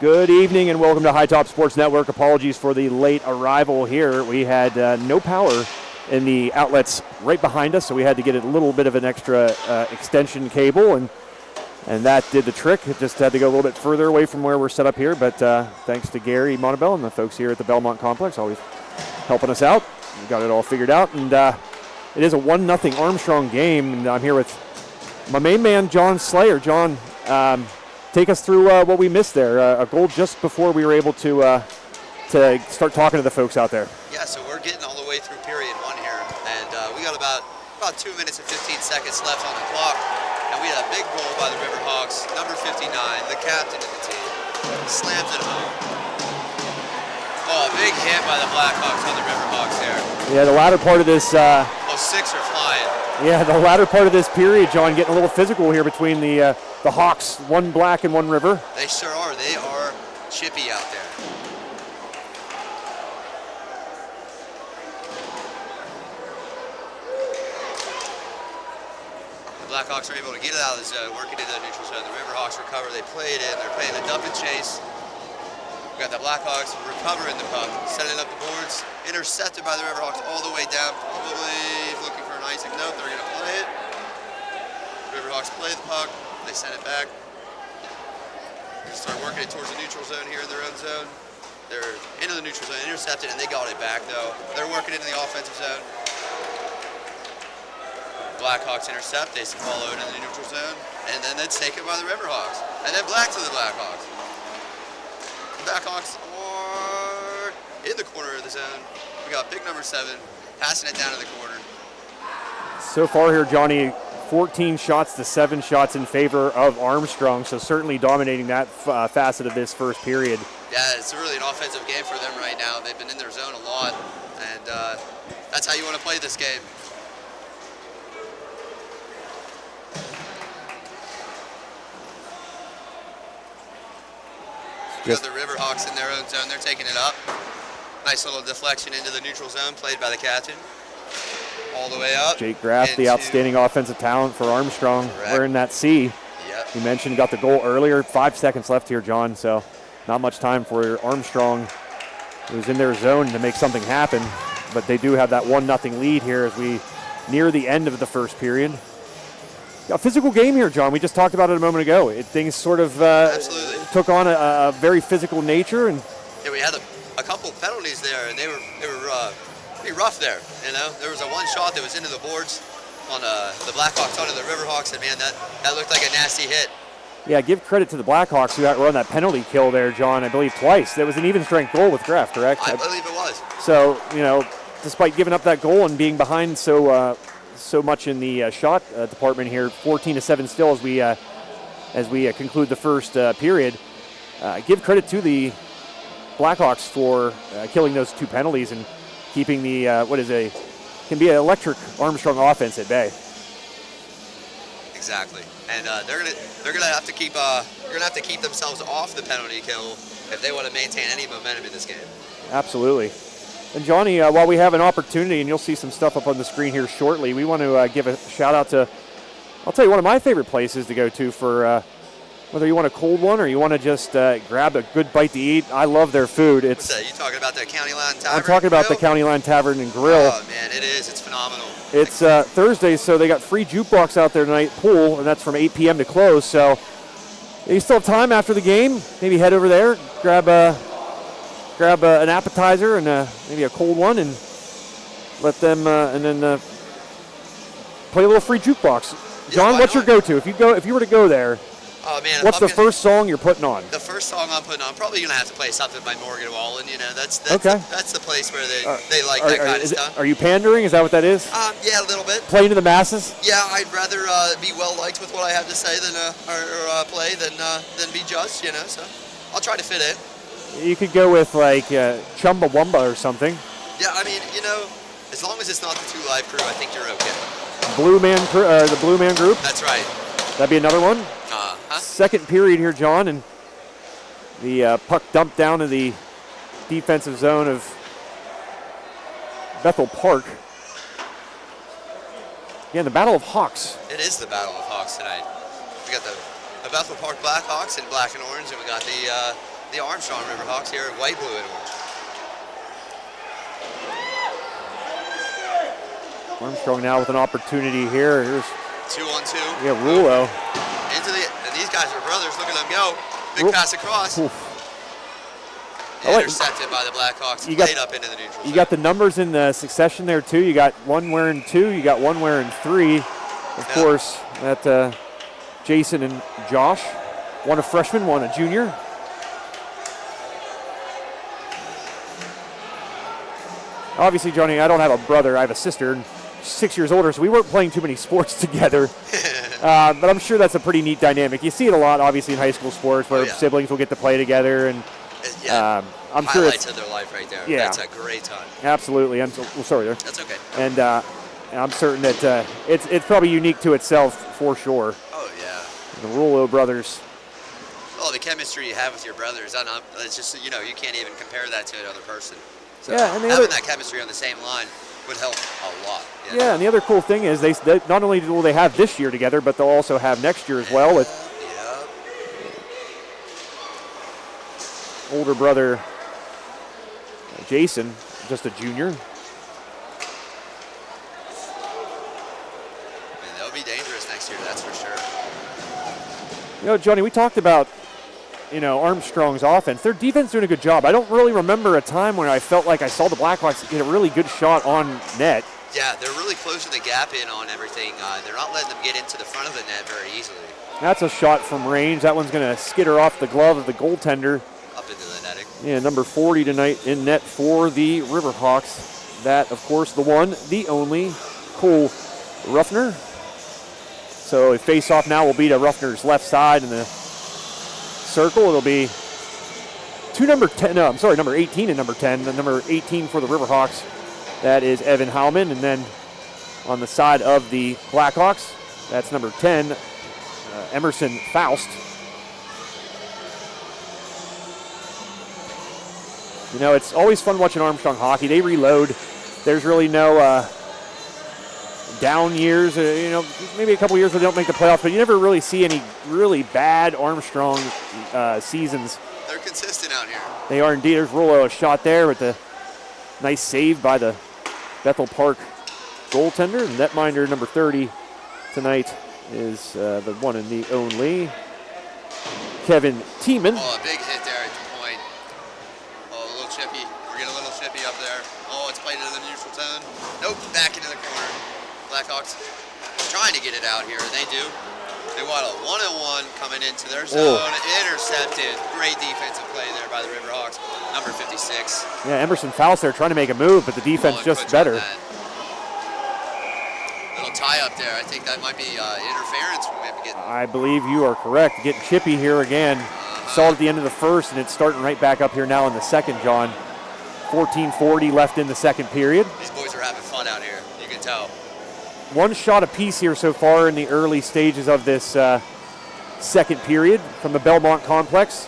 Good evening and welcome to High Top Sports Network. Apologies for the late arrival here. We had no power in the outlets right behind us, so we had to get a little bit of an extra extension cable, and that did the trick. It just had to go a little bit further away from where we're set up here, but thanks to Gary Montebell and the folks here at the Belmont Complex, always helping us out. We got it all figured out, and it is a 1-0 Armstrong game, and I'm here with my main man, John Slayer. John, take us through what we missed there. A goal just before we were able to start talking to the folks out there. Yeah, so we're getting all the way through period one here, and we got about 2 minutes and 15 seconds left on the clock, and we had a big goal by the Riverhawks, number 59, the captain of the team, slams it home. Oh, a big hit by the Blackhawks on the Riverhawks there. Yeah, the latter part of this. Six are flying. Yeah, the latter part of this period, John, getting a little physical here between the Hawks, one black and one river. They sure are. They are chippy out there. The Blackhawks are able to get it out of the zone, work it into the neutral zone. The Riverhawks recover. They play it in. They're playing the dump and chase. We got the Blackhawks recovering the puck, setting up the boards, intercepted by the Riverhawks all the way down, probably looking for an icing. Nope, they're going to play it. Riverhawks play the puck. They send it back. They're going to start working it towards the neutral zone here in their own zone. They're into the neutral zone, intercepted, and they got it back, though. They're working into the offensive zone. Blackhawks intercept. They follow it in the neutral zone, and then it's taken by the Riverhawks. And then back to the Blackhawks. The Blackhawks are in the corner of the zone. We got big number 7 passing it down to the corner. So far here, Johnny, 14 shots to 7 shots in favor of Armstrong, so certainly dominating that facet of this first period. Yeah, it's really an offensive game for them right now. They've been in their zone a lot, and that's how you want to play this game. You got the Riverhawks in their own zone. They're taking it up. Nice little deflection into the neutral zone played by the captain. All the way up. Jake Graff, the outstanding offensive talent for Armstrong. Correct. We're in that C. Yep. You mentioned got the goal earlier. 5 seconds left here, John, so not much time for Armstrong, who's in their zone, to make something happen. But they do have that 1-0 lead here as we near the end of the first period. A physical game here, John. We just talked about it a moment ago. Things sort of took on a very physical nature, and yeah, we had a couple of penalties there, and they were pretty rough there. You know, there was a one shot that was into the boards on the Blackhawks onto the Riverhawks, and man, that looked like a nasty hit. Yeah, give credit to the Blackhawks who run that penalty kill there, John. I believe twice. That was an even strength goal with Graff, correct? I believe it was. So despite giving up that goal and being behind so much in the shot department here, 14-7 still as we conclude the first period. Give credit to the Blackhawks for killing those 2 penalties and keeping the can be an electric Armstrong offense at bay. Exactly, and they're gonna have to keep themselves off the penalty kill if they want to maintain any momentum in this game. Absolutely. And Johnny, while we have an opportunity, and you'll see some stuff up on the screen here shortly, we want to give a shout out to, I'll tell you, one of my favorite places to go to for whether you want a cold one or you want to just grab a good bite to eat. I love their food. What's that? You talking about the County Line Tavern? I'm talking about the County Line Tavern and Grill. Oh man, it is. It's phenomenal. It's Thursday, so they got free jukebox out there tonight, pool, and that's from 8 p.m. to close. So you still have time after the game. Maybe head over there, grab an appetizer and maybe a cold one, and let them and then play a little free jukebox. John, what's your go-to if you were to go there? Oh man, what's the first song you're putting on? The first song I'm putting on, I'm probably gonna have to play something by Morgan Wallen. You know, that's okay. That's the place where they like that kind of stuff. Are you pandering? Is that what that is? Yeah, a little bit. Playing to the masses? Yeah, I'd rather be well liked with what I have to say than play than be judged. You know, so I'll try to fit in. You could go with like Chumbawamba or something. Yeah, I mean, as long as it's not the 2 Live Crew, I think you're okay. The Blue Man Group? That's right. That'd be another one? Second period here, John, and the puck dumped down to the defensive zone of Bethel Park. Again, the Battle of Hawks. It is the Battle of Hawks tonight. We got the Bethel Park Blackhawks in black and orange, and we got the the Armstrong Riverhawks here in white, blue, and orange. Armstrong now with an opportunity here. Here's 2-on-2. Yeah, Rulo. And these guys are brothers. Look at them go. Big pass across. Oof. Intercepted by the Blackhawks. Played up into the neutral zone. You got the numbers in the succession there too. You got one wearing 2. You got one wearing 3. Of course, that Jason and Josh. One a freshman, one a junior. Obviously, Johnny, I don't have a brother. I have a sister, 6 years older, so we weren't playing too many sports together. But I'm sure that's a pretty neat dynamic. You see it a lot, obviously, in high school sports where siblings will get to play together. And I'm sure highlights of their life right there. Yeah. That's a great time. Absolutely. Sorry there. That's okay. And I'm certain that it's probably unique to itself for sure. Oh, yeah. The Rulo brothers. Oh, the chemistry you have with your brothers, it's just, you can't even compare that to another person. So Yeah, and having that chemistry on the same line would help a lot. Yeah, and the other cool thing is they not only will they have this year together, but they'll also have next year as well with older brother Jason, just a junior. And they'll be dangerous next year, that's for sure. Johnny, we talked about Armstrong's offense. Their defense doing a good job. I don't really remember a time when I felt like I saw the Blackhawks get a really good shot on net. Yeah, they're really closing the gap in on everything. They're not letting them get into the front of the net very easily. That's a shot from range. That one's going to skitter off the glove of the goaltender. Up into the netting. Yeah, number 40 tonight in net for the Riverhawks. That, of course, the one, the only, Cole Ruffner. So a face-off now will be to Ruffner's left side in the circle. It'll be number 18 and number 10. The number 18 for the Riverhawks, that is Evan Howman. And then on the side of the Blackhawks, that's number 10, Emerson Faust. It's always fun watching Armstrong hockey. They reload. There's really no down years. Maybe a couple years where they don't make the playoffs, but you never really see any really bad Armstrong seasons. They're consistent out here. They are indeed. There's Rulo, a shot there with the nice save by the Bethel Park goaltender. And netminder number 30 tonight is the one and the only Kevin Tiemann. Oh, a big hit there at the point. Oh, a little chippy. We're getting a little chippy up there. Oh, it's played into the neutral zone. Nope, back into the corner. Blackhawks trying to get it out here. They do. They want a one-on-one coming into their zone. Intercepted. Great defensive play there by the Riverhawks. Number 56. Yeah, Emerson Faust there trying to make a move, but the defense just better. Little tie up there. I think that might be interference. We might be getting. I believe you are correct. Getting chippy here again. Saw it at the end of the first, and it's starting right back up here now in the second, John. 14:40 left in the second period. These boys are having fun out here. You can tell. One shot apiece here so far in the early stages of this second period from the Belmont Complex.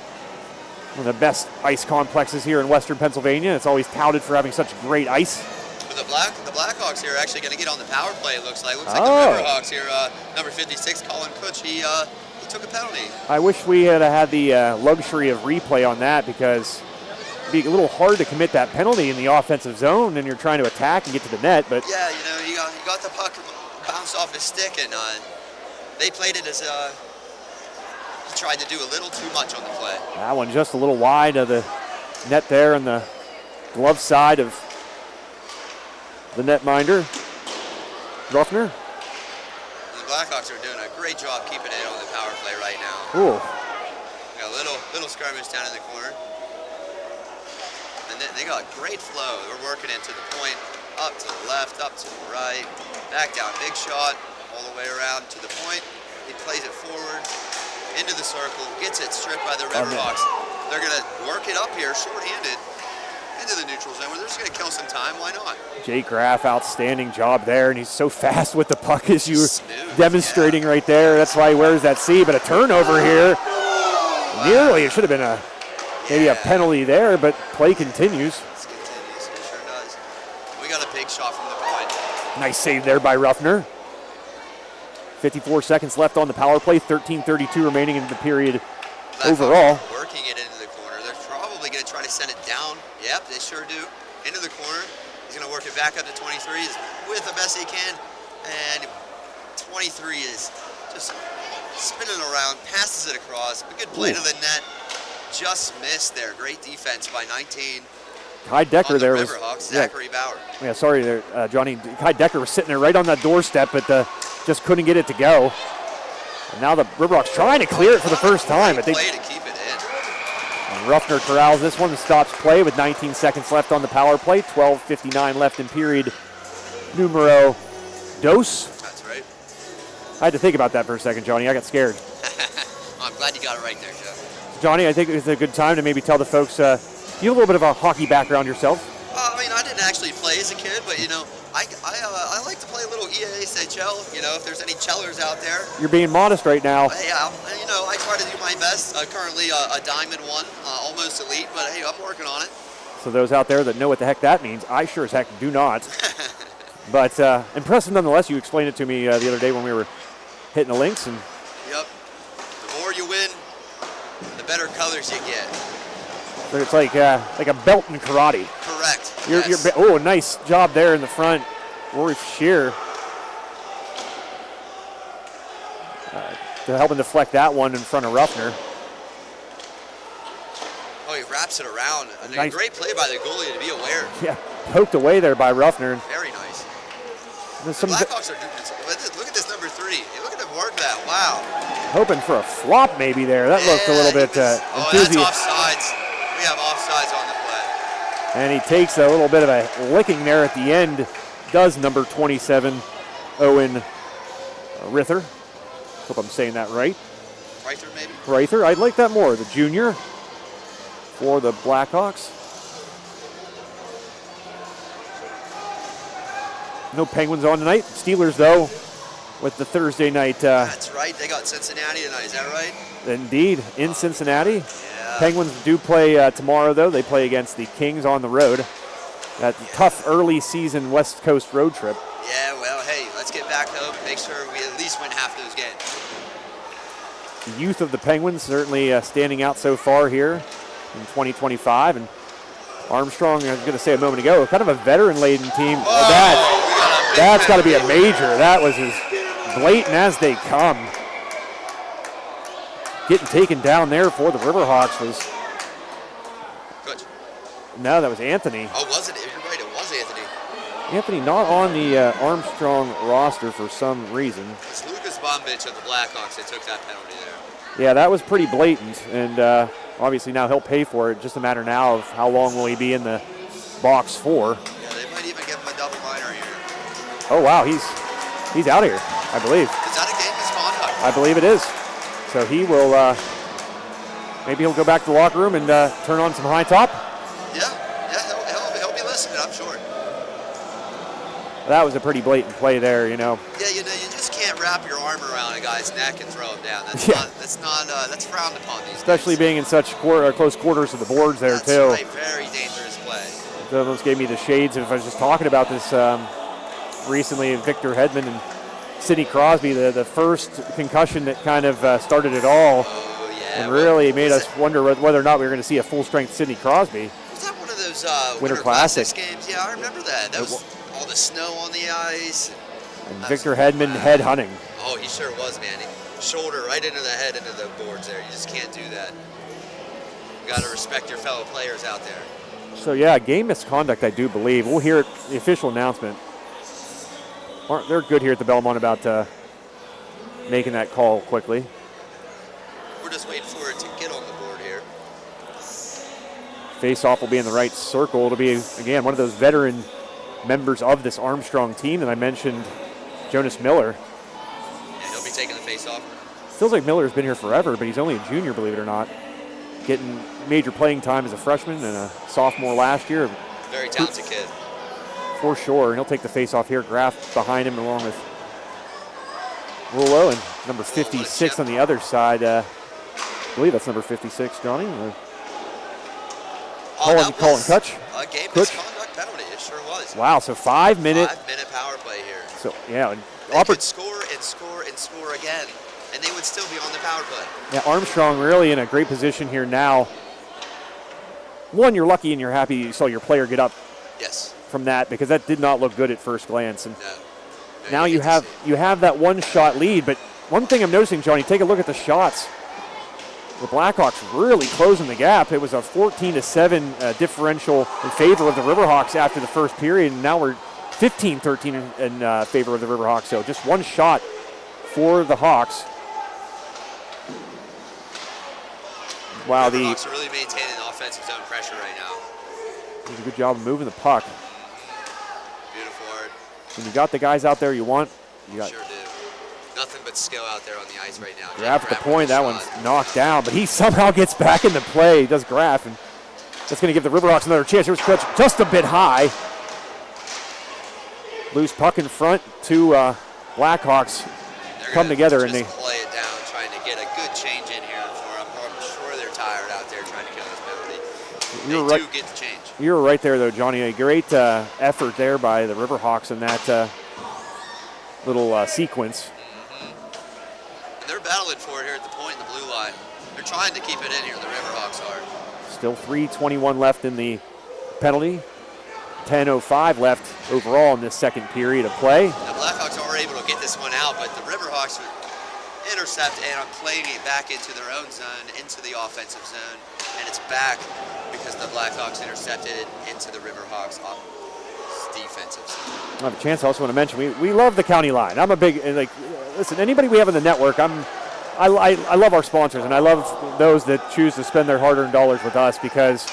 One of the best ice complexes here in Western Pennsylvania. It's always touted for having such great ice. But the Blackhawks here are actually going to get on the power play, it looks like. Looks like the Riverhawks here, number 56, Colin Kutch, he took a penalty. I wish we had had the luxury of replay on that, because it'd be a little hard to commit that penalty in the offensive zone and you're trying to attack and get to the net. But yeah, he got the puck bounced off his stick, and they played it as he tried to do a little too much on the play. That one just a little wide of the net there on the glove side of the netminder, Ruffner. The Blackhawks are doing a great job keeping it on the power play right now. Ooh. Got a little skirmish down in the corner. And then they got great flow. They're working it to the point, up to the left, up to the right, back down, big shot, all the way around to the point. He plays it forward, into the circle, gets it stripped by the Riverhawks. They're going to work it up here, short-handed, into the neutral zone where they're just going to kill some time. Why not? Jake Graff, outstanding job there, and he's so fast with the puck as you were demonstrating right there. That's why he wears that C, but a turnover here. Wow. Nearly, it should have been maybe a penalty there, but play continues. It continues, it sure does. We got a big shot from the point. Nice save there by Ruffner. 54 seconds left on the power play, 13:32 remaining in the period overall. Working it into the corner. They're send it down. Yep, they sure do. Into the corner. He's going to work it back up to 23. He's with the best he can. And 23 is just spinning around, passes it across. A good play to the net. Just missed there. Great defense by 19. Kai Decker there was. Riverhawks, Zachary Bauer. Yeah, sorry there, Johnny. Kai Decker was sitting there right on that doorstep, but just couldn't get it to go. And now the Riverhawks trying to clear it for the first time. Play to keep it in. And Ruffner corrals this one and stops play with 19 seconds left on the power play. 12:59 left in period numero dos. That's right. I had to think about that for a second, Johnny. I got scared. I'm glad you got it right there, Joe. Johnny, I think it's a good time to maybe tell the folks, you have a little bit of a hockey background yourself. I mean, I didn't actually play as a kid, but, you know, I like to play a little EAHL, you know, if there's any chellers out there. You're being modest right now. Yeah, you know, I try to do my best. Currently a Diamond 1, almost elite, but, hey, I'm working on it. So those out there that know what the heck that means, I sure as heck do not. But impressive nonetheless. You explained it to me the other day when we were hitting the links. And yep. The more you win, the better colors you get. So it's like a belt in karate. Correct. Oh, nice job there in the front. Rory Shear to help him deflect that one in front of Ruffner. Oh, he wraps it around. Nice. Great play by the goalie to be aware. Yeah, poked away there by Ruffner. Very nice. The Blackhawks are doing this. Look at this number 3. Look at him work that. Wow. Hoping for a flop maybe there. That looked a little bit enthusiastic. That's offsides. We have offsides on the play. And he takes a little bit of a licking there at the end. Does number 27, Owen Rither. Hope I'm saying that right. Reither, maybe? Reither, I'd like that more. The junior for the Blackhawks. No Penguins on tonight. Steelers, though, with the Thursday night. That's right. They got Cincinnati tonight. Is that right? Indeed, in Cincinnati. Yeah. Penguins do play tomorrow, though. They play against the Kings on the road. That tough early season West Coast road trip. Yeah, well, hey, let's get back home. Make sure we at least win half those games. The youth of the Penguins certainly standing out so far here in 2025. And Armstrong, I was going to say a moment ago, kind of a veteran-laden team. That's got to be a major. That was as blatant as they come. Getting taken down there for the Riverhawks was... Good. No, that was Anthony. Oh, was it? You're right, it was Anthony. Anthony not on the Armstrong roster for some reason. It's Lucas Bombich of the Blackhawks that took that penalty there. Yeah, that was pretty blatant, and obviously now he'll pay for it. Just a matter now of how long will he be in the box for. Yeah, they might even give him a double minor here. Oh, wow, he's out of here, I believe. Is that a game misconduct? I believe it is. So he will, maybe he'll go back to the locker room and turn on some high top. Yeah, he'll be listening, I'm sure. That was a pretty blatant play there, you know. Yeah, you just can't wrap your arm around a guy's neck and throw him down. That's that's frowned upon these Especially days. being in such close quarters to the boards there, That's too. Right, very dangerous play. It almost gave me the shades if I was just talking about this recently, Victor Hedman and Sidney Crosby, the first concussion that kind of started it all. Oh, yeah. And really made us wonder whether or not we were going to see a full-strength Sidney Crosby. Was that one of those Winter Classic games? Yeah, I remember that. That was all the snow on the ice. And Victor Hedman head hunting. Oh, he sure was, man. Shoulder right into the head, into the boards there. You just can't do that. You got to respect your fellow players out there. So, yeah, game misconduct, I do believe. We'll hear it, the official announcement. They're good here at the Belmont about making that call quickly. We're just waiting for it to get on the board here. Face-off will be in the right circle. It'll be, again, one of those veteran members of this Armstrong team that I mentioned, Jonas Miller. Yeah, he'll be taking the face-off. Feels like Miller's been here forever, but he's only a junior, believe it or not. Getting major playing time as a freshman and a sophomore last year. Very talented kid. For sure, and he'll take the face-off here. Graff behind him along with Rulo and number 56 on the other side. I believe that's number 56, Johnny. Colin Kutch. A game misconduct penalty, it sure was. Wow, so 5 minute. 5 minute power play here. So, yeah. They could score and score and score again, and they would still be on the power play. Yeah, Armstrong really in a great position here now one, you're lucky and you're happy you saw your player get up Yes. from that, because that did not look good at first glance. And No. now you have that one shot lead. But one thing I'm noticing, Johnny, take a look at the shots. The Blackhawks really closing the gap. It was a 14-7 differential in favor of the Riverhawks after the first period, and now we're 15-13 in favor of the Riverhawks. So just one shot for the Hawks. Wow, the Hawks are really maintaining offensive zone pressure right now. Doing a good job of moving the puck. Beautiful art. When you got the guys out there you want, you got. Sure do. Nothing but skill out there on the ice right now. Graf at the point, that one's knocked down, but he somehow gets back into play. He does Graf, and that's going to give the Riverhawks another chance. Here's Kutch just a bit high. Loose puck in front. Two Blackhawks come together, and they play it down, trying to get a good change in here for them. I'm sure they're tired out there trying to kill this penalty. They do get the change. You were right there, though, Johnny. A great effort there by the Riverhawks in that little sequence. And they're battling for it here at the point in the blue line. They're trying to keep it in here, the Riverhawks are. Still 3:21 left in the penalty. 10:05 left overall in this second period of play. The Blackhawks are able to get this one out, but the Riverhawks intercept and are playing it back into their own zone, into the offensive zone, and it's back because the Blackhawks intercepted it into the Riverhawks defensive zone. I have a chance. I also want to mention we love the county line. I'm a big listen. Anybody we have in the network, I love our sponsors, and I love those that choose to spend their hard-earned dollars with us, because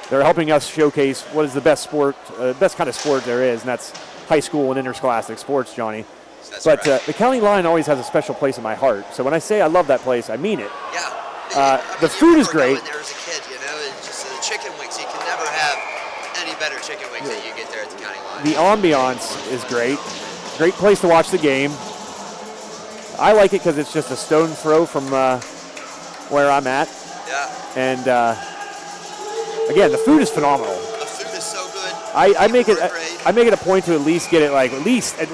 they're helping us showcase what is the best sport, best kind of sport there is, and that's high school and interscholastic sports, Johnny. That's but right. The county line always has a special place in my heart. So when I say I love that place, I mean it. Yeah. The food is great. There as a kid, it's just the chicken wings. You can never have any better chicken wings that you get there at the county line. The ambiance is great. Great place to watch the game. I like it because it's just a stone throw from where I'm at. Yeah. And again, the food is phenomenal. The food is so good. I make it a point to at least get it at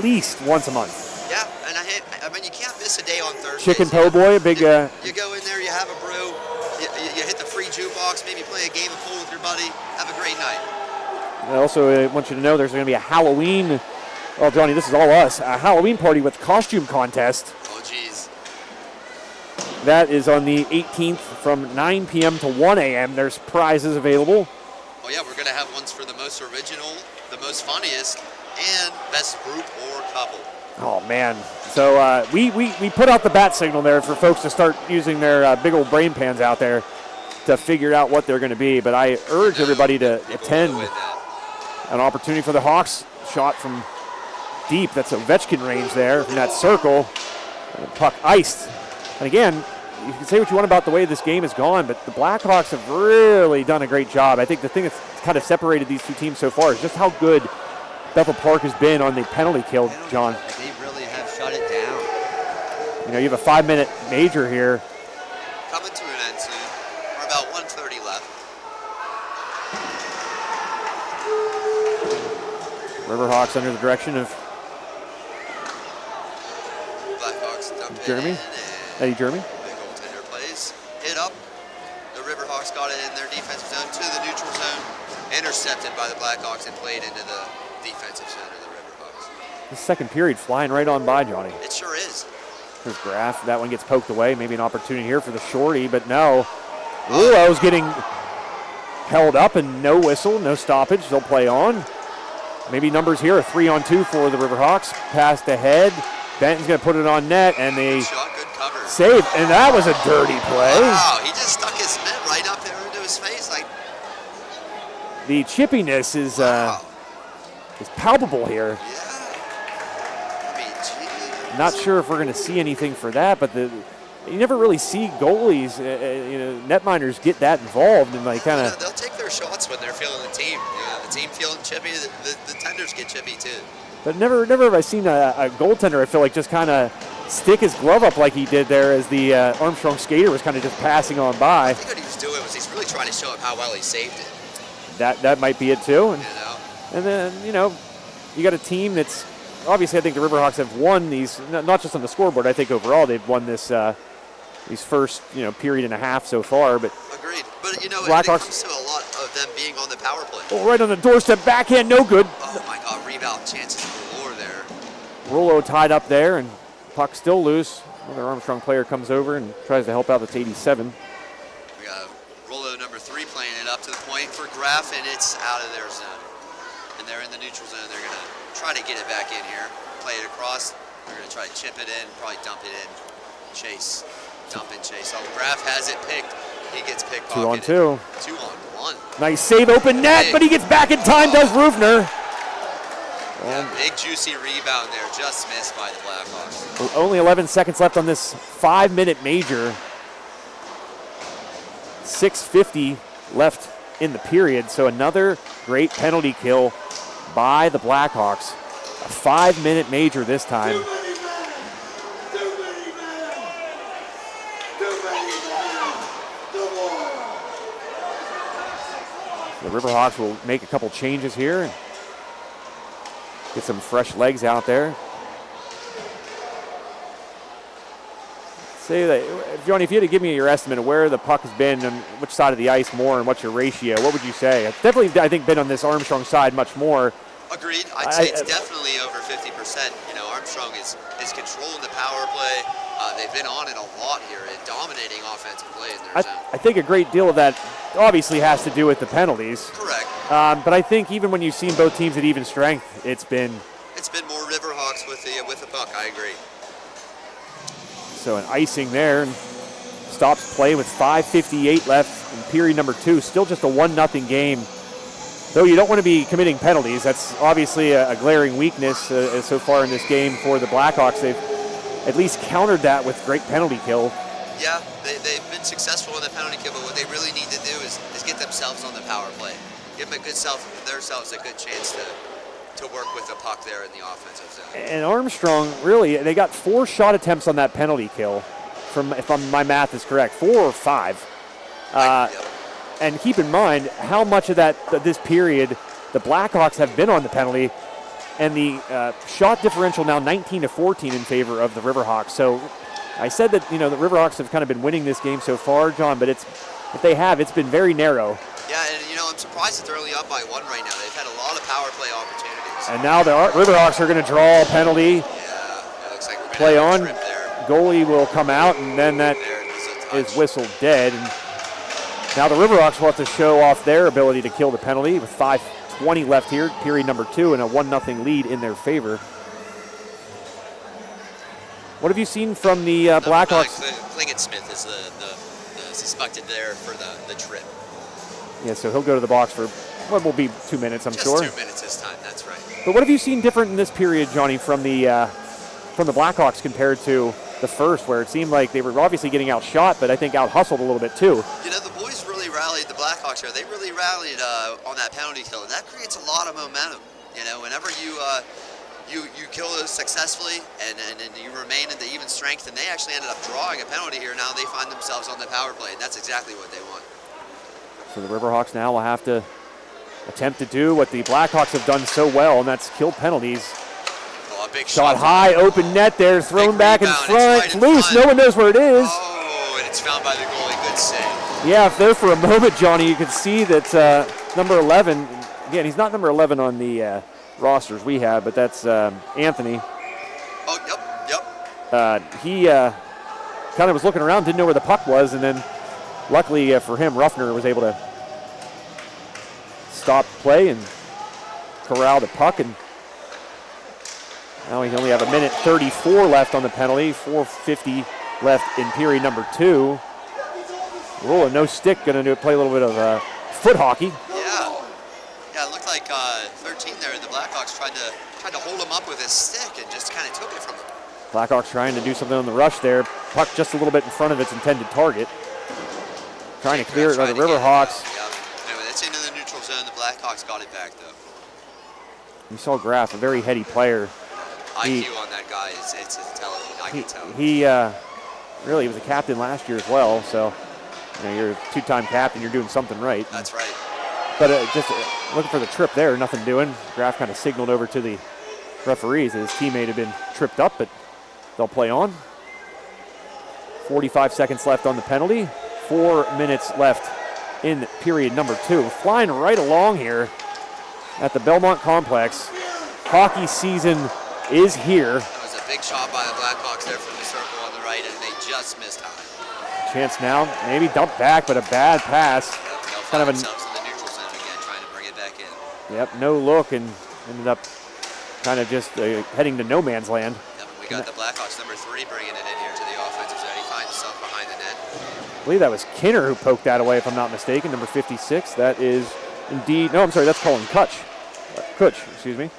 least once a month. Yeah, and I mean you can't miss a day on Thursday. Chicken po' boy, a big. You go in there, you have a brew, you hit the free jukebox, maybe play a game of pool with your buddy, have a great night. I also want you to know there's going to be a Halloween. Well, Johnny, this is all us. A Halloween party with costume contest. Oh, geez. That is on the 18th from 9 p.m. to 1 a.m. There's prizes available. Oh, yeah, we're going to have ones for the most original, the most funniest, and best group or couple. Oh, man. So we put out the bat signal there for folks to start using their big old brain pans out there to figure out what they're going to be. But I urge everybody to attend. An opportunity for the Hawks. Shot from deep. That's Ovechkin range there from that circle. Puck iced. And again, you can say what you want about the way this game has gone, but the Blackhawks have really done a great job. I think the thing that's kind of separated these two teams so far is just how good Bethel Park has been on the penalty kill, John. They really have shut it down. You have a 5-minute major here. Coming to an end soon. We're about 1:30 left. Riverhawks under the direction of Blackhawks dump Jeremy. Eddie Jeremy. The goaltender plays hit up. The Riverhawks got it in their defensive zone to the neutral zone. Intercepted by the Blackhawks and played into the defensive zone of the Riverhawks. The second period flying right on by, Johnny. It sure is. Here's Graf. That one gets poked away. Maybe an opportunity here for the shorty, but no. Rulo's getting held up and no whistle, no stoppage. They'll play on. Maybe numbers here, a 3-on-2 for the Riverhawks. Passed ahead. Benton's going to put it on net, and they shot, good cover. Save. And that was a dirty play. Wow, he just stuck his mitt right up there into his face. The chippiness is palpable here. Yeah. I mean, geez. Not sure if we're going to see anything for that, but you never really see goalies, netminders get that involved and kind of. They'll take their shots when they're feeling the team. The team feeling chippy, the tenders get chippy too. But never have I seen a goaltender, I feel like, just kind of stick his glove up like he did there as the Armstrong skater was kind of just passing on by. I think what he was doing was he's really trying to show him how well he saved it. That might be it too. And then, you got a team that's, obviously I think the Riverhawks have won these, not just on the scoreboard, I think overall they've won this these first, period and a half so far. But agreed. But, when it Blackhawks, comes to a lot of them being on the power play. Oh, right on the doorstep, backhand, no good. Oh my God, rebound chances galore there. Rollo tied up there, and puck still loose. Another Armstrong player comes over and tries to help out. That's 87. We got Rollo number 3 playing it up to the point for Graff, and it's out of their zone. And they're in the neutral zone. They're going to try to get it back in here, play it across. They're going to try to chip it in, probably dump it in. Chase, dump and chase. Oh, Graff has it picked. He gets pickpocketed. 2 on 2. 2 on 1. Nice save, open net, but he gets back in time, does Rufner. Yeah, big juicy rebound there, just missed by the Blackhawks. Only 11 seconds left on this 5-minute major. 6:50 left in the period, so another great penalty kill by the Blackhawks. A 5-minute major this time. The Riverhawks will make a couple changes here and get some fresh legs out there. Say that, Johnny, if you had to give me your estimate of where the puck has been and which side of the ice more and what's your ratio, what would you say? It's definitely, I think, been on this Armstrong side much more. Agreed. I'd say it's definitely over 50%. You know, Armstrong is controlling the power play. They've been on it a lot here and dominating offensive play in their zone. I think a great deal of that obviously has to do with the penalties. Correct. But I think even when you've seen both teams at even strength, it's been more Riverhawks with the puck. I agree. So an icing there, and stops play with 5:58 left in period number 2. Still just a 1-0 game. Though you don't want to be committing penalties. That's obviously a glaring weakness so far in this game for the Blackhawks. They've at least countered that with great penalty kill. Yeah, they've been successful in the penalty kill, but what they really need to do is get themselves on the power play. Give them themselves a good chance to work with the puck there in the offensive zone. And Armstrong, really, they got 4 shot attempts on that penalty kill, if my math is correct, 4 or 5. Yep. And keep in mind how much of this period the Blackhawks have been on the penalty, and the shot differential now 19-14 in favor of the Riverhawks. So I said that the Riverhawks have kind of been winning this game so far, John, but if they have, it's been very narrow. Yeah, and I'm surprised that they're only up by 1 right now. They've had a lot of power play opportunities. And now the Riverhawks are going to draw a penalty. Yeah, it looks like we're going to Play have on. a trip there. Goalie will come out, and then that is whistled dead. And now the Riverhawks will have to show off their ability to kill the penalty with 5:20 left here, period number 2, and a 1-0 lead in their favor. What have you seen from the Blackhawks? Clingett Smith is the suspected there for the trip. Yeah, so he'll go to the box for what will be 2 minutes, I'm sure. Just 2 minutes this time, that's right. But what have you seen different in this period, Johnny, from the Blackhawks compared to the first, where it seemed like they were obviously getting outshot, but I think out-hustled a little bit too? The boys really rallied, the Blackhawks here. They really rallied on that penalty kill, and that creates a lot of momentum. Whenever you kill those successfully and you remain in the even strength, and they actually ended up drawing a penalty here. Now they find themselves on the power play, and that's exactly what they want. So the Riverhawks now will have to attempt to do what the Blackhawks have done so well, and that's kill penalties. Oh, a big shot high, open net there, thrown back in front. It's loose, no one knows where it is. Oh, and it's found by the goalie. Good save. Yeah, if there for a moment, Johnny, you could see that number 11, again, he's not number 11 on the rosters we have, but that's Anthony. Oh, yep. He kind of was looking around, didn't know where the puck was, and then luckily for him, Ruffner was able to stop play and corral the puck, and now we only have 1:34 left on the penalty, 4:50 left in period number 2. Rule of no stick, going to play a little bit of foot hockey. Yeah, it looked like 13 there. The Blackhawks tried to hold him up with his stick and just kind of took it from him. Blackhawks trying to do something on the rush there. Puck just a little bit in front of its intended target. Trying to clear it by the Riverhawks. Yeah. Anyway, that's into the neutral zone. The Blackhawks got it back, though. You saw Graff, a very heady player. IQ on that guy it's intelligent. I can tell. He really was a captain last year as well. So you're a 2-time captain. You're doing something right. That's right. But just looking for the trip there, nothing doing. Graff kind of signaled over to the referees that his teammate had been tripped up, but they'll play on. 45 seconds left on the penalty. 4 minutes left in period number 2. Flying right along here at the Belmont Complex. Hockey season is here. That was a big shot by the Blackhawks there from the circle on the right, and they just missed high. Chance now, maybe dump back, but a bad pass. Yep, they'll Kind find of a themselves in the neutral zone again, trying to bring it back in. Yep, no look, and ended up kind of just heading to no man's land. Yep, we got the Blackhawks number 3 bringing it in here to the offensive zone. He finds himself behind the net. I believe that was Kinner who poked that away, if I'm not mistaken, number 56. That is indeed, no, I'm sorry, that's Colin Kutch. Kutch, excuse me.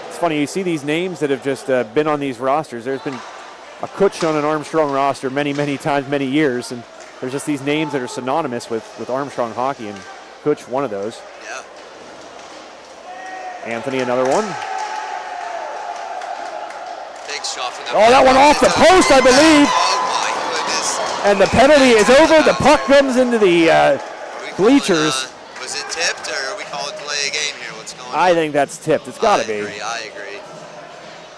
It's funny, you see these names that have just been on these rosters. There's been a Kutch on an Armstrong roster many, many times, many years, and there's just these names that are synonymous with Armstrong hockey, and Kutch, one of those. Yeah. Anthony, another one. Big shot from the That one off the post, I believe. Oh my goodness. And the penalty is over. The puck comes into the bleachers. Was it tipped, or are we calling delay a game here? What's going on? I think that's tipped. It's got to be. I agree.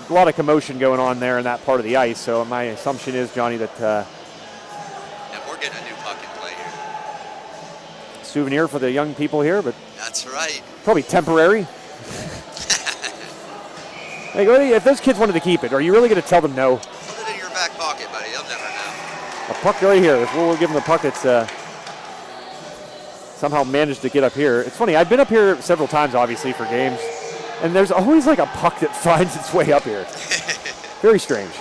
A lot of commotion going on there in that part of the ice. So my assumption is, Johnny, that Yeah, we're getting a new puck in play here. souvenir for the young people here, but That's right. probably temporary. Hey, if those kids wanted to keep it, are you really going to tell them no? Put it in your back pocket, buddy. They'll never know. A puck right here. We'll give them a puck that's somehow managed to get up here. It's funny, I've been up here several times, obviously, for games, and there's always like a puck that finds its way up here. Very strange.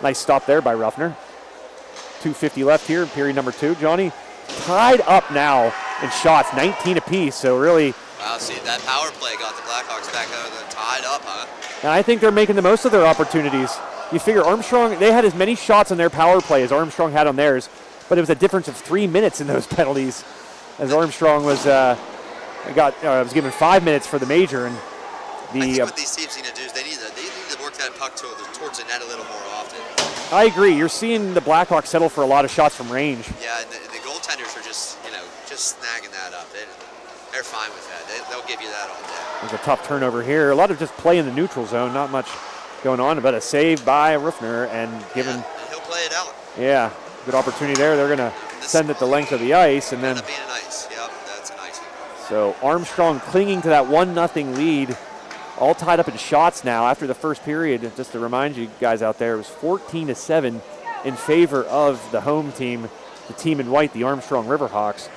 Nice stop there by Ruffner. 2:50 left here in period number 2. Johnny tied up now in shots, 19 apiece, so really... Wow, see, that power play got the Blackhawks back out of the tied up, huh? And I think they're making the most of their opportunities. You figure Armstrong, they had as many shots on their power play as Armstrong had on theirs, but it was a difference of 3 minutes in those penalties, as Armstrong was was given 5 minutes for the major. And I think what these teams need to do is they need to work that puck towards the net a little more often. I agree. You're seeing the Blackhawks settle for a lot of shots from range. Yeah, and the goaltenders are just snagging that up. They're fine with that. They'll give you that all day. There's a tough turnover here. A lot of just play in the neutral zone. Not much going on, but a save by Ruffner and given. Yeah, and he'll play it out. Yeah, good opportunity there. They're going to send it the length of the ice, and then. Being an ice. Yep, that's an ice. So Armstrong clinging to that 1-0 lead, all tied up in shots now after the first period. Just to remind you guys out there, it was 14-7 in favor of the home team, the team in white, the Armstrong Riverhawks.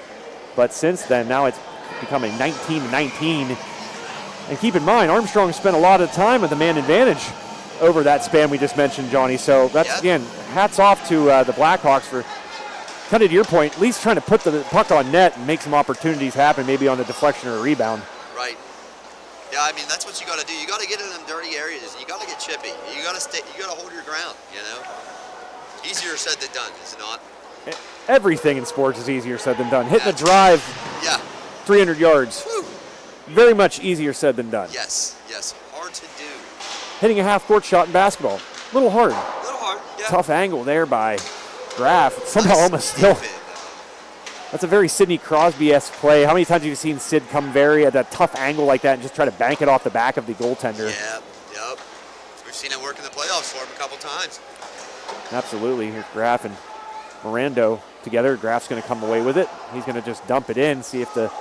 But since then, now it's become a 19-19. And keep in mind, Armstrong spent a lot of time with the man advantage over that span we just mentioned, Johnny. So that's, again, hats off to the Blackhawks for, kind of to your point, at least trying to put the puck on net and make some opportunities happen, maybe on the deflection or a rebound. Right. Yeah, I mean, that's what you got to do. You got to get in them dirty areas. You got to get chippy. You got to stay. You got to hold your ground. You know, easier said than done, is it not? Everything in sports is easier said than done. Hitting a drive, 300 yards, Whew. very much easier said than done. Yes, hard to do. Hitting a half-court shot in basketball, a little hard. A little hard. Yeah. Tough angle there by Graff. Somehow almost still. That's a very Sidney Crosby-esque play. How many times have you seen Sid come at that tough angle like that and just try to bank it off the back of the goaltender? Yep. We've seen it work in the playoffs for him a couple times. Absolutely. Here's Graff and Mirando together. Graff's going to come away with it. He's going to just dump it in, see if the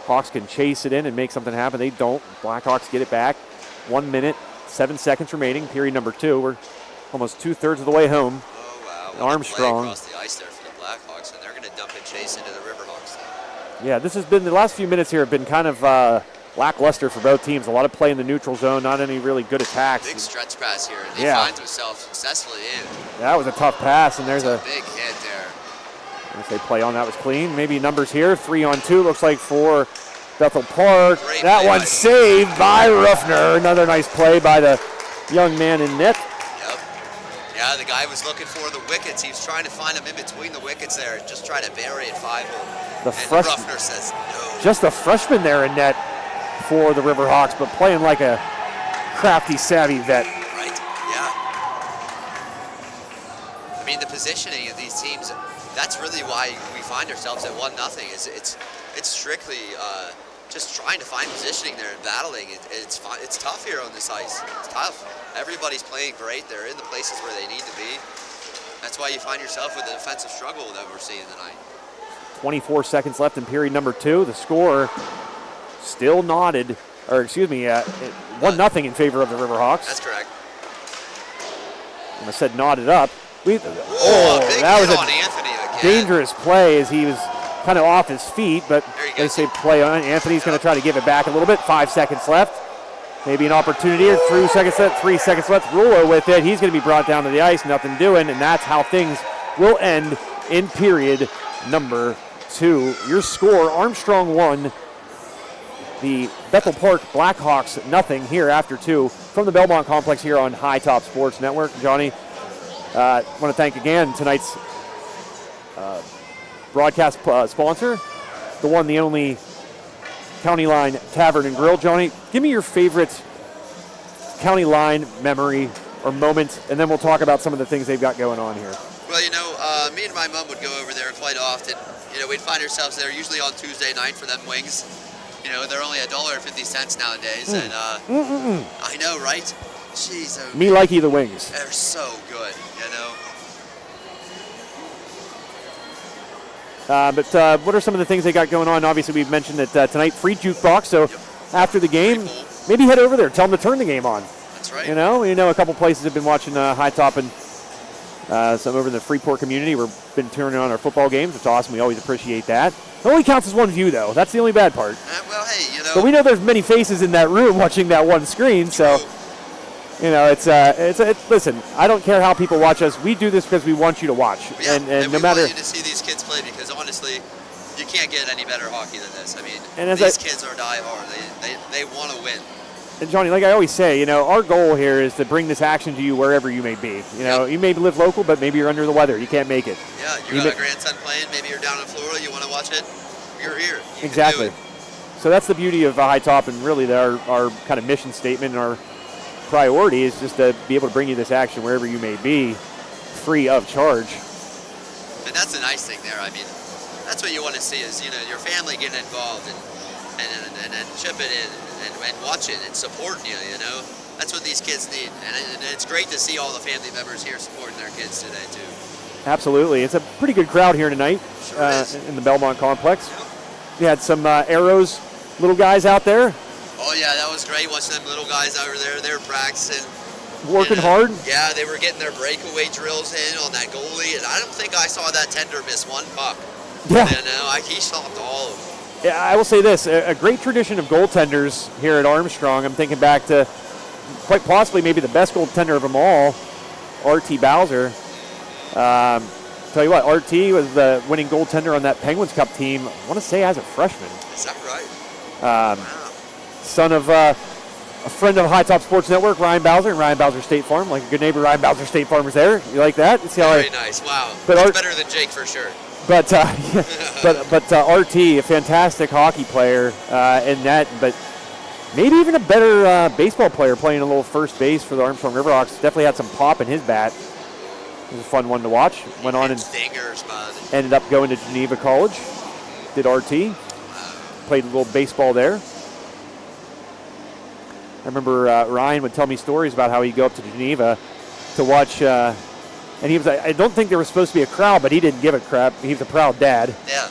Hawks can chase it in and make something happen. They don't. Blackhawks get it back. 1 minute, 7 seconds remaining. Period number 2. We're almost 2/3 of the way home. Oh, wow. Armstrong. Across the ice there for the Blackhawks, and they're going to dump and chase into the Riverhawks. Yeah, this has been, the last few minutes here have been kind of lackluster for both teams. A lot of play in the neutral zone, not any really good attacks. Big stretch pass here. He finds himself successfully in. That was a tough pass, and there's a big hit there. I say play on that was clean. Maybe numbers here, 3-on-2 looks like for Bethel Park. Great that play one saved by Ruffner. Another nice play by the young man in net. Yep. Yeah, the guy was looking for the wickets. He was trying to find them in between the wickets there, just try to bury it 5-hole. And Ruffner says no. Just a freshman there in net for the Riverhawks, but playing like a crafty, savvy vet. Right, yeah. I mean, the positioning of these teams, that's really why we find ourselves at 1-0. It's strictly just trying to find positioning there and battling. It's fun. It's tough here on this ice. It's tough. Everybody's playing great. They're in the places where they need to be. That's why you find yourself with the defensive struggle that we're seeing tonight. 24 seconds left in period number 2. The score still nodded, or excuse me, 1-0 in favor of the Riverhawks. That's correct. I said nodded up. Big that was on Anthony again. Dangerous play as he was kind of off his feet, but they say play on. Anthony's going to try to give it back a little bit. 5 seconds left. Maybe an opportunity here. 3 seconds left. 3 seconds left. Rulo with it. He's going to be brought down to the ice. Nothing doing, and that's how things will end in period number 2. Your score: Armstrong 1. The Bethel Park Blackhawks 0 here after 2 from the Belmont Complex here on High Top Sports Network. Johnny, I want to thank again tonight's broadcast sponsor, the one, the only County Line Tavern and Grill. Johnny, give me your favorite County Line memory or moment, and then we'll talk about some of the things they've got going on here. Well, me and my mom would go over there quite often. We'd find ourselves there usually on Tuesday night for them wings. They're only $1.50 nowadays, and I know, right? Jeez, me likey the wings. They're so good, But what are some of the things they got going on? Obviously, we've mentioned that tonight, free jukebox. So after the game, maybe head over there. Tell them to turn the game on. That's right. A couple places have been watching High Top, and some over in the Freeport community. We've been turning on our football games. It's awesome. We always appreciate that. It only counts as one view, though. That's the only bad part. Well, hey, But we know there's many faces in that room watching that one screen, so listen, I don't care how people watch us. We do this because we want you to watch. Yeah, and we no matter want you to see these kids play, because honestly, you can't get any better hockey than this. I mean, and these kids are die-hard. They want to win. And Johnny, like I always say, our goal here is to bring this action to you wherever you may be. You may live local, but maybe you're under the weather. You can't make it. Yeah, you got a grandson playing. Maybe you're down in Florida. You want to watch it. You're here. You exactly. So that's the beauty of High Top, and really our kind of mission statement and our priority is just to be able to bring you this action wherever you may be, free of charge. And that's the nice thing there. I mean, that's what you want to see is your family getting involved and chipping in and watching and supporting you. That's what these kids need, and it's great to see all the family members here supporting their kids today too. Absolutely, it's a pretty good crowd here tonight in the Belmont Complex. We had some Arrows little guys out there. Oh yeah, that was great watching them little guys over there. They were practicing, working hard. Yeah, they were getting their breakaway drills in on that goalie, and I don't think I saw that tender miss one puck. Yeah, he stopped all of them. Yeah, I will say this: a great tradition of goaltenders here at Armstrong. I'm thinking back to quite possibly maybe the best goaltender of them all, R.T. Bowser. Tell you what, RT was the winning goaltender on that Penguins Cup team, I want to say as a freshman. Is that right? Wow. Son of a friend of High Top Sports Network, Ryan Bowser, and Ryan Bowser State Farm. Like a good neighbor, Ryan Bowser State Farm is there. You like that? Very nice. Wow. But that's better than Jake for sure. But RT, a fantastic hockey player in that, but maybe even a better baseball player playing a little first base for the Armstrong Riverhawks. Definitely had some pop in his bat. It was a fun one to watch. Went on and ended up going to Geneva College. Did RT. Played a little baseball there. I remember Ryan would tell me stories about how he'd go up to Geneva to watch, and he was like, I don't think there was supposed to be a crowd, but he didn't give a crap. He was a proud dad. Yeah.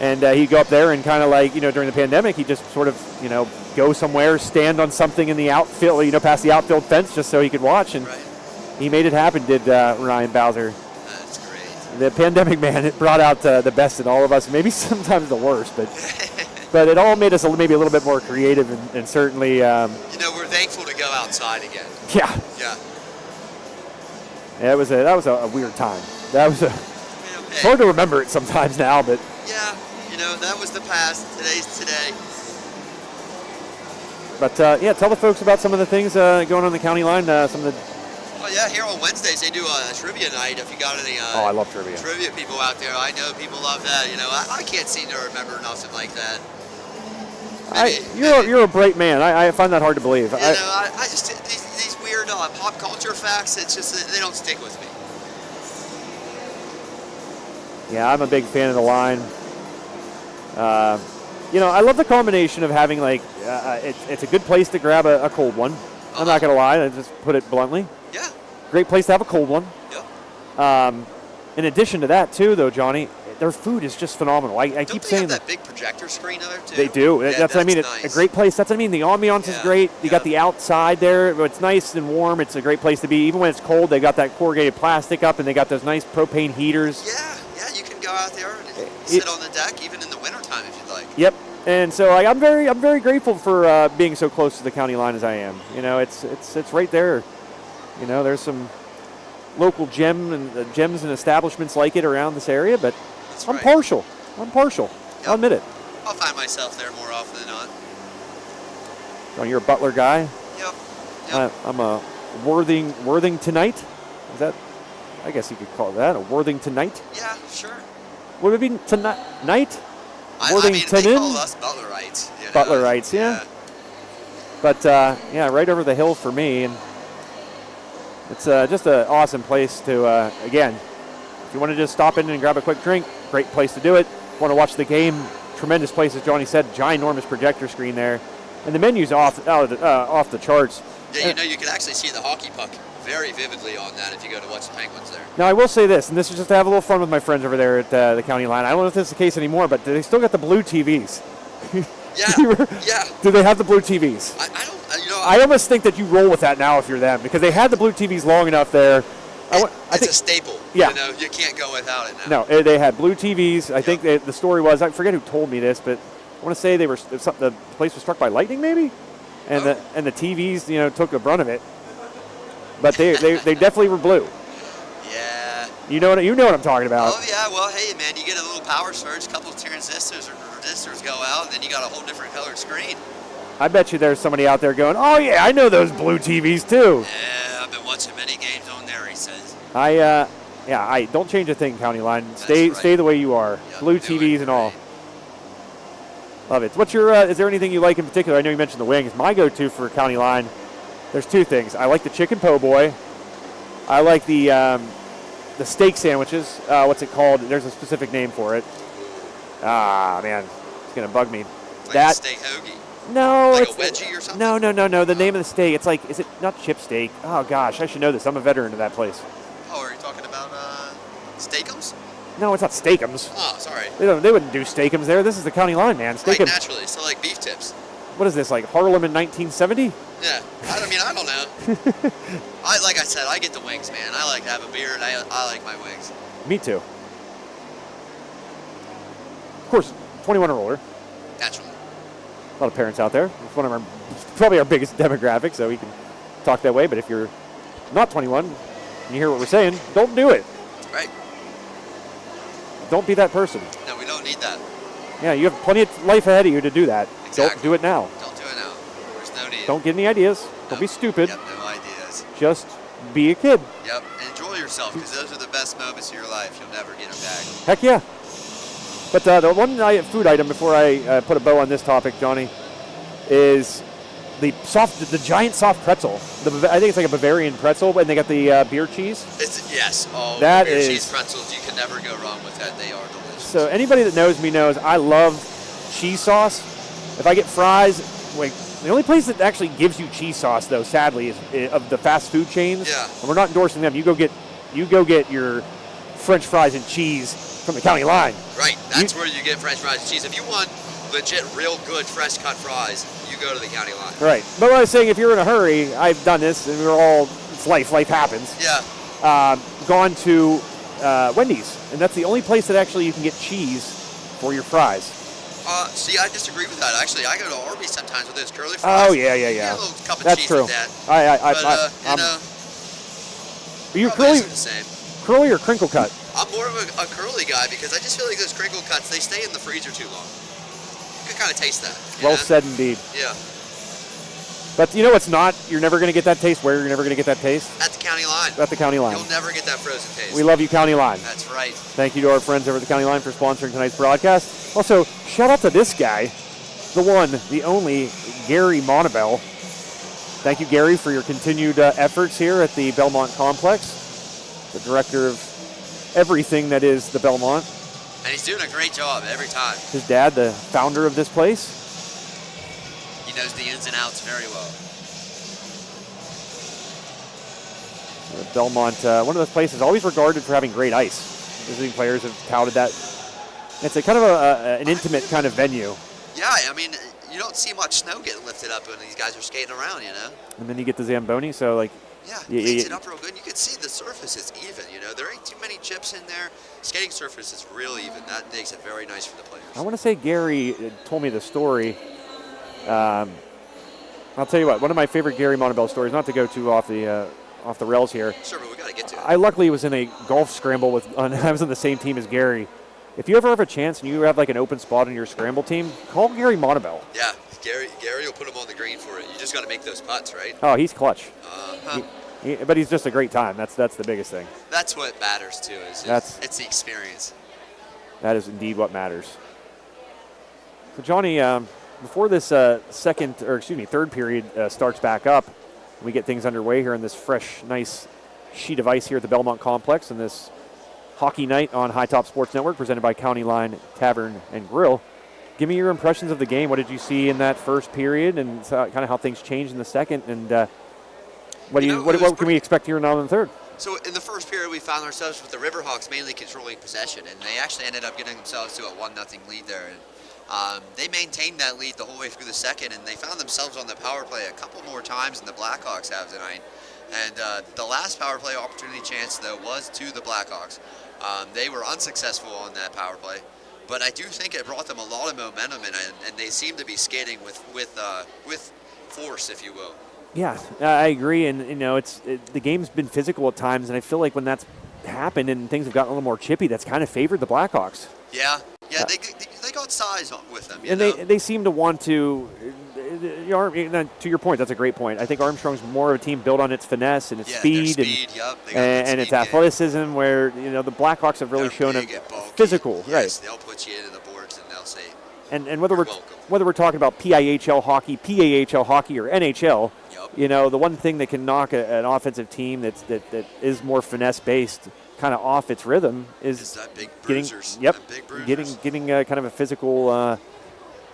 And he'd go up there and kind of like, during the pandemic, he'd just sort of, go somewhere, stand on something in the outfield, past the outfield fence just so he could watch. And he made it happen, did Ryan Bowser. That's great. The pandemic, man, it brought out the best in all of us, maybe sometimes the worst, but it all made us maybe a little bit more creative and certainly... we're thankful to go outside again. Yeah. Yeah. That was a weird time. It's hard to remember it sometimes now, but... Yeah, that was the past. Today's today. But, tell the folks about some of the things going on the county line, some of the... Oh, yeah, here on Wednesdays they do a trivia night. If you got any I love trivia. Trivia people out there, I know people love that. I can't seem to remember nothing like that. You're a bright man. I find that hard to believe. I just these weird pop culture facts. It's just they don't stick with me. Yeah, I'm a big fan of the line. I love the combination of having it's a good place to grab a cold one. I'm not gonna lie, I just put it bluntly. Yeah. Great place to have a cold one. Yeah. In addition to that, too, though, Johnny, their food is just phenomenal. I keep saying that big projector screen there too. They do. Yeah, that's what I mean. nice. It's a great place. That's what I mean. The ambiance is great. You got the outside there. It's nice and warm. It's a great place to be. Even when it's cold, they got that corrugated plastic up, and they got those nice propane heaters. Yeah. You can go out there and sit on the deck, even in the wintertime if you'd like. Yep. And so I'm very grateful for being so close to the county line as I am. It's right there. There's some local gems and establishments like it around this area, but I'm partial. Yep. I'll admit it. I'll find myself there more often than not. John, you're a Butler guy. Yep. I'm a Worthingtonite. Is that? I guess you could call it that a Worthingtonite. Yeah, sure. Would it be tonight? I mean, they call us Butlerites. Butlerites, yeah. But right over the hill for me, and it's just an awesome place to. Again, if you want to just stop in and grab a quick drink, great place to do it. Want to watch the game? Tremendous place, as Johnny said. Ginormous projector screen there, and the menu's off the charts. Yeah, you can actually see the hockey puck very vividly on that if you go to watch the Penguins there. Now, I will say this, and this is just to have a little fun with my friends over there at the county line. I don't know if this is the case anymore, but they still got the blue TVs. Yeah. Do they have the blue TVs? I don't. I almost think that you roll with that now if you're them, because they had the blue TVs long enough there. It's a staple. Yeah. You can't go without it now. No, they had blue TVs. I think the story was, I forget who told me this, but I want to say the place was struck by lightning maybe, and the TVs took the brunt of it. But they definitely were blue. Yeah. You know what I'm talking about. Oh yeah. Well, hey man, you get a little power surge, a couple of transistors or resistors go out, and then you got a whole different colored screen. I bet you there's somebody out there going, "Oh yeah, I know those blue TVs too." Yeah, I've been watching many games on there. He says. I don't change a thing, county line. Stay the way you are. Yep, blue TVs and all. Love it. What's your? Is there anything you like in particular? I know you mentioned the wings. My go-to for county line. There's two things. I like the chicken po' boy. I like the steak sandwiches. What's it called? There's a specific name for it. Ah, man, it's gonna bug me. Like a steak hoagie. No, like a wedgie or something. No. The name of the steak. It's like, is it not chip steak? Oh gosh, I should know this. I'm a veteran of that place. Oh, are you talking about Steakums? No, it's not Steakums. Oh, sorry. They wouldn't do Steakums there. This is the county line, man. Steakums. Right, naturally. So like beef tips. What is this, like Harlem in 1970? Yeah, I don't know. Like I said, I get the wings, man. I like to have a beer, and I like my wings. Me too. Of course, 21 or older. Naturally. A lot of parents out there. It's probably our biggest demographic, so we can talk that way. But if you're not 21 and you hear what we're saying, don't do it. Right. Don't be that person. No, we don't need that. Yeah, you have plenty of life ahead of you to do that. Exactly. Don't do it now. Don't do it now. There's no need. Don't get any ideas. Don't be stupid. Yep, no ideas. Just be a kid. Yep, enjoy yourself, because those are the best moments of your life. You'll never get them back. Heck yeah. But the one food item before I put a bow on this topic, Johnny, is the giant soft pretzel. I think it's like a Bavarian pretzel, and they got the beer cheese. Yes. Oh, that beer is, cheese pretzels. You can never go wrong with that. They are delicious. So anybody that knows me knows I love cheese sauce. If I get fries, the only place that actually gives you cheese sauce, though, sadly, is of the fast food chains. Yeah. And we're not endorsing them. You go get your French fries and cheese from the county line. Right. That's where you get French fries and cheese. If you want legit, real good fresh cut fries, you go to the county line. Right. But what I was saying, if you're in a hurry, I've done this, and it's life happens. Yeah. Gone to Wendy's, and that's the only place that actually you can get cheese for your fries. See, I disagree with that. Actually, I go to Arby's sometimes with those curly fries. Oh yeah. You get a little cup of That's cheese true. with that. Are you curly? The same. Curly or crinkle cut? I'm more of a curly guy, because I just feel like those crinkle cuts, they stay in the freezer too long. You can kind of taste that. Well said indeed. Yeah. But you know what's not? You're never going to get that taste. Where you're never going to get that taste? At the county line. At the county line. You'll never get that frozen taste. We love you, county line. That's right. Thank you to our friends over at the county line for sponsoring tonight's broadcast. Also, shout out to this guy, the one, the only, Gary Monabel. Thank you, Gary, for your continued efforts here at the Belmont Complex. The director of everything that is the Belmont. And he's doing a great job every time. His dad, the founder of this place. He knows the ins and outs very well. Belmont, one of those places always regarded for having great ice. Visiting players have touted that. It's a kind of an intimate kind of venue. Yeah, I mean, you don't see much snow getting lifted up when these guys are skating around, you know? And then you get the Zamboni, so like... Yeah, cleans it up real good. You can see the surface is even, you know? There ain't too many chips in there. Skating surface is real even. That makes it very nice for the players. I want to say Gary told me the story. I'll tell you what, one of my favorite Gary Montebello stories, not to go too off the rails here. Sure, but we got to get to it. I luckily was in a golf scramble I was on the same team as Gary. If you ever have a chance and you have like an open spot in your scramble team, call Gary Montebello. Yeah, Gary will put him on the green for it. You just got to make those putts, right? Oh, he's clutch. Uh-huh. But he's just a great time. That's the biggest thing. That's what matters too. It's the experience. That is indeed what matters. So Johnny, before this third period starts back up, we get things underway here in this fresh, nice sheet of ice here at the Belmont Complex in this hockey night on High Top Sports Network, presented by County Line Tavern and Grill. Give me your impressions of the game. What did you see in that first period, and kind of how things changed in the second, and what can we expect here now in the third? So in the first period, we found ourselves with the Riverhawks mainly controlling possession, and they actually ended up getting themselves to a 1-0 lead there. And they maintained that lead the whole way through the second, and they found themselves on the power play a couple more times than the Blackhawks have tonight. And the last power play opportunity chance, though, was to the Blackhawks. They were unsuccessful on that power play, but I do think it brought them a lot of momentum, and they seem to be skating with force, if you will. Yeah, I agree, and the game's been physical at times, and I feel like when that's happened and things have gotten a little more chippy, that's kind of favored the Blackhawks. Yeah, they got size with them, and they seem to want to. To your point, that's a great point. I think Armstrong's more of a team built on its finesse and its speed and its athleticism, where the Blackhawks have really shown a physical. Yes, right. They'll put you into the boards and they'll say. And whether we're talking about PIHL hockey, PAHL hockey, or NHL, the one thing that can knock an offensive team that is more finesse based, kind of off its rhythm, is that big getting bruisers. getting kind of a physical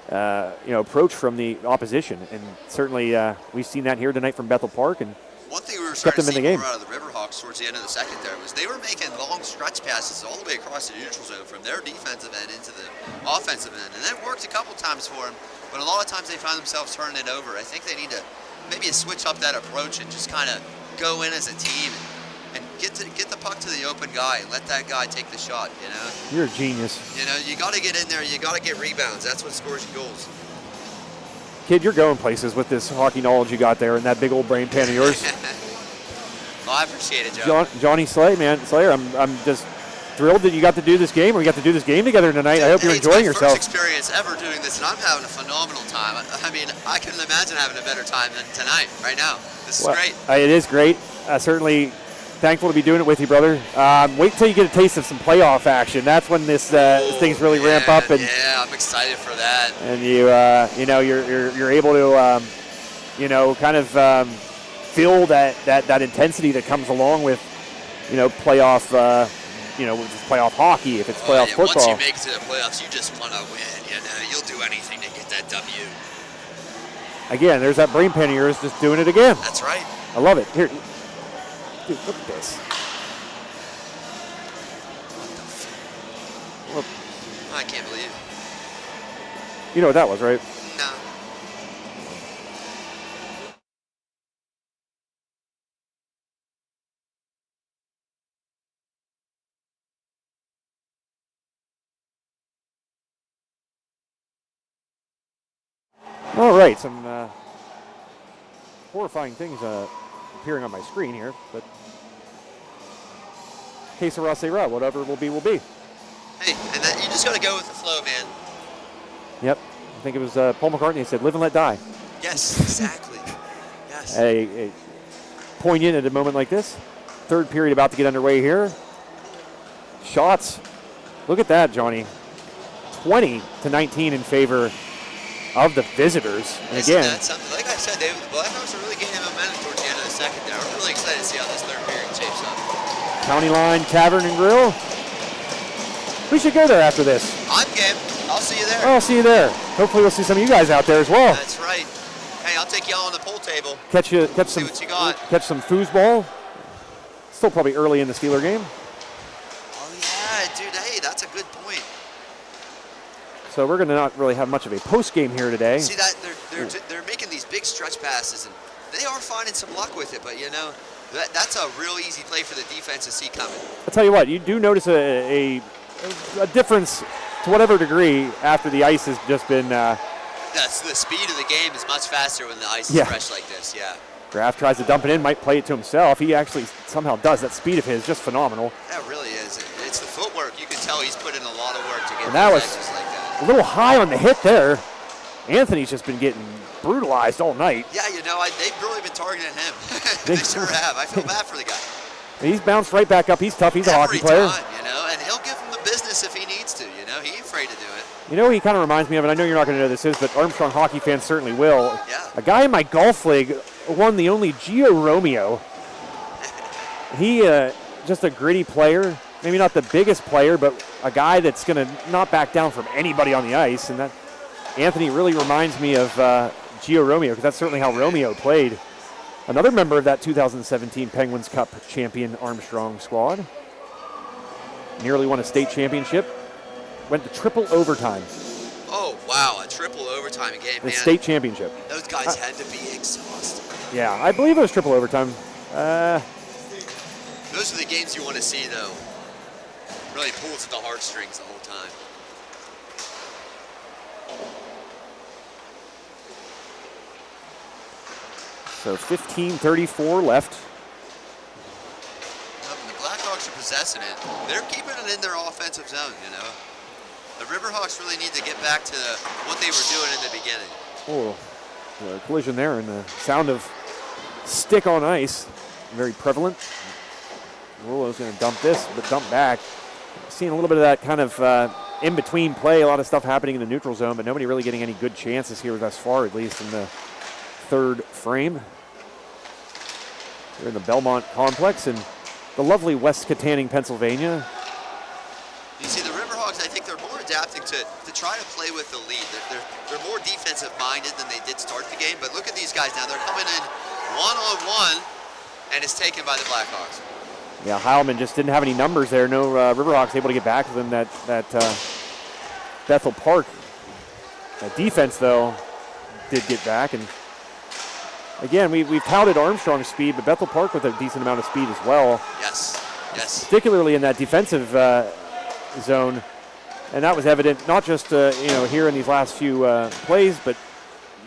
approach from the opposition, and certainly we've seen that here tonight from Bethel Park. And one thing we were starting to see more out of the Riverhawks towards the end of the second there was they were making long stretch passes all the way across the neutral zone from their defensive end into the offensive end, and that worked a couple times for them, but a lot of times they found themselves turning it over. I think they need to maybe switch up that approach and just kind of go in as a team and get the puck to the open guy and let that guy take the shot, You're a genius. You got to get in there. You got to get rebounds. That's what scores you goals. Kid, you're going places with this hockey knowledge you got there and that big old brain pan of yours. Well, I appreciate it, Joe. Johnny Slayer, I'm just thrilled that you got to do this game. We got to do this game together tonight. I hope you're enjoying yourself. It's my first experience ever doing this, and I'm having a phenomenal time. I mean, I couldn't imagine having a better time than tonight, right now. This is great. It is great. Certainly thankful to be doing it with you, brother. Wait till you get a taste of some playoff action. That's when things really ramp up. And yeah, I'm excited for that. And you're able to kind of feel that intensity that comes along with playoff playoff hockey. If it's playoff football. Once you make it to the playoffs, you just want to win. You'll do anything to get that W. Again, there's that brain pan of yours just doing it again. That's right. I love it. Here. Dude, look at this. Look. I can't believe it. You know what that was, right? No. All right, some horrifying things appearing on my screen here, but que sera, sera. Whatever will be, will be. Hey, and you just got to go with the flow, man. Yep. I think it was Paul McCartney said, live and let die. Yes, exactly. Yes. A poignant at a moment like this. Third period about to get underway here. Shots. Look at that, Johnny. 20-19 in favor of the visitors. And again, that's something. Like I said, the Blackhawks are really getting momentum towards the end of the second there. I'm really excited to see how this third period shapes up. County Line Tavern and Grill. We should go there after this. I'm game. I'll see you there. Oh, I'll see you there. Hopefully we'll see some of you guys out there as well. That's right. Hey, I'll take y'all on the pool table. Catch See some what you got. Catch some foosball. Still probably early in the Steeler game. Oh yeah, dude. Hey, that's a good point. So we're going to not really have much of a post game here today. See that they're making these big stretch passes, and they are finding some luck with it. But you know, that's a real easy play for the defense to see coming. I'll tell you what, you do notice a difference to whatever degree after the ice has just been. That's the speed of the game is much faster when the ice is fresh like this. Yeah. Graf tries to dump it in, might play it to himself. He actually somehow does. That speed of his is just phenomenal. That really is. It's the footwork. You can tell he's put in a lot of work to get and that was edges like that. A little high on the hit there. Anthony's just been getting brutalized all night. Yeah, you know, they've really been targeting him. They sure have. I feel bad for the guy. He's bounced right back up. He's tough. He's a hockey Every player. time, you know, and he'll give him the business if he needs to. You know, he ain't afraid to do it. You know, he kind of reminds me of, and I know you're not going to know who this is, but Armstrong hockey fans certainly will. Yeah. A guy in my golf league won the only Gio Romeo. He just a gritty player. Maybe not the biggest player, but a guy that's going to not back down from anybody on the ice. And that Anthony really reminds me of Gio Romeo, because that's certainly how Romeo played. Another member of that 2017 Penguins Cup champion Armstrong squad. Nearly won a state championship. Went to triple overtime. Oh, wow, a triple overtime game, The man. state championship. Those guys had to be exhausted. Yeah, I believe it was triple overtime. Those are the games you want to see, though. Really pulls at the heartstrings the whole time. So 15:34 left. The Blackhawks are possessing it. They're keeping it in their offensive zone, you know. The Riverhawks really need to get back to what they were doing in the beginning. Oh, a collision there, and the sound of stick on ice, very prevalent. Rolo's going to dump this, but dump back. Seeing a little bit of that kind of in-between play, a lot of stuff happening in the neutral zone, but nobody really getting any good chances here thus far, at least in the third frame. We're in the Belmont complex in the lovely West Katanning, Pennsylvania. You see, the Riverhawks, I think they're more adapting to try to play with the lead. They're more defensive-minded than they did start the game, but look at these guys now. They're coming in one-on-one, and it's taken by the Blackhawks. Yeah, Heilman just didn't have any numbers there. No Riverhawks able to get back to them. That Bethel Park defense, though, did get back. And again, we've touted Armstrong's speed, but Bethel Park with a decent amount of speed as well. Yes, yes. Particularly in that defensive zone. And that was evident not just here in these last few plays, but,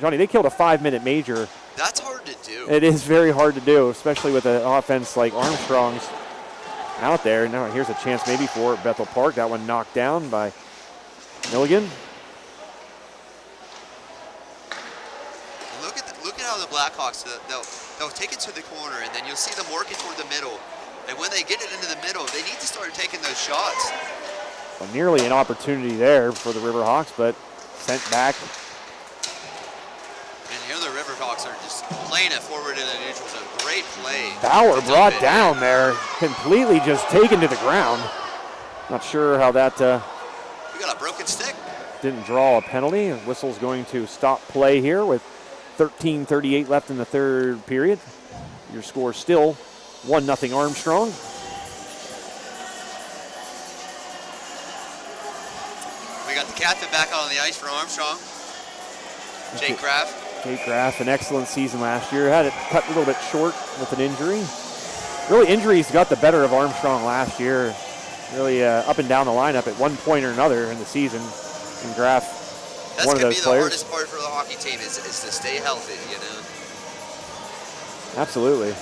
Johnny, they killed a 5-minute major. That's hard to do. It is very hard to do, especially with an offense like Armstrong's out there. Now here's a chance maybe for Bethel Park. That one knocked down by Milligan. Look at how the Blackhawks, they'll take it to the corner, and then you'll see them working toward the middle. And when they get it into the middle, they need to start taking those shots. Well, nearly an opportunity there for the Riverhawks, but sent back. And here the Riverhawks are just playing it forward in the neutral zone. Great play. Bauer brought down there, completely just taken to the ground. Not sure how that We got a broken stick. didn't draw a penalty. The whistle's going to stop play here with 13:38 left in the third period. Your score still 1-0 Armstrong. We got the captain back out on the ice for Armstrong. Jake Graf. Jake Graf, an excellent season last year. Had it cut a little bit short with an injury. Really, injuries got the better of Armstrong last year. Really up and down the lineup at one point or another in the season. And Graf, one of those players. That's going to be the hardest part for the hockey team is to stay healthy, you know. Absolutely.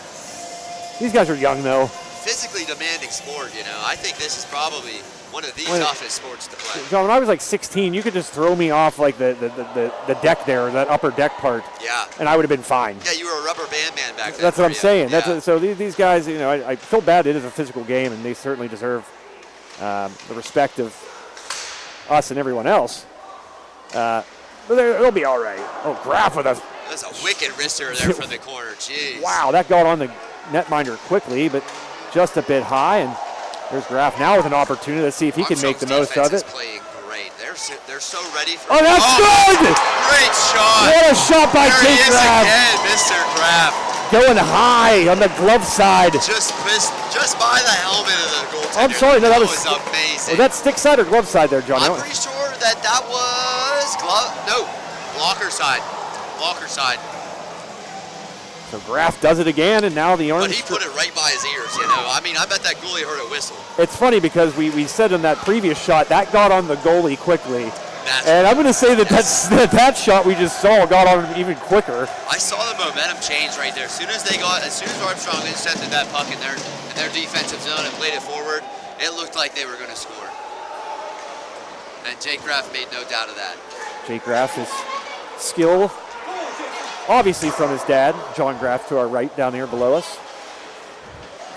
These guys are young, though. Physically demanding sport, you know. I think this is probably one of the toughest sports to play. John, when I was like 16, you could just throw me off like the deck there, that upper deck part. Yeah. And I would have been fine. Yeah, you were a rubber band man back then. That's what I'm saying. Yeah. So these guys, you know, I feel bad. It is a physical game, and they certainly deserve the respect of us and everyone else. But they'll be all right. Oh, Graf with us. That's a wicked wrister there from the corner. Jeez. Wow, that got on the netminder quickly, but just a bit high. And There's Graff now with an opportunity. Let's see if he can make the most of it. Playing great. They're so ready for. Oh, that's good! Great shot! What a shot by Jake Graff! Again, Mr. Graff. Going high on the glove side. Just by the helmet of the goaltender. I'm sorry, no, that was amazing. Was that stick side or glove side there, John? I'm pretty sure that was blocker side. Blocker side. So Graff does it again, and now the Armstrong. But he put it right by his ears, you know. I mean, I bet that goalie heard a whistle. It's funny because we said in that previous shot, that got on the goalie quickly. And I'm going to say that shot we just saw got on him even quicker. I saw the momentum change right there. As soon as Armstrong intercepted that puck in their defensive zone and played it forward, it looked like they were going to score. And Jake Graff made no doubt of that. Jake Graff is skill, obviously from his dad, John Graff, to our right down here below us.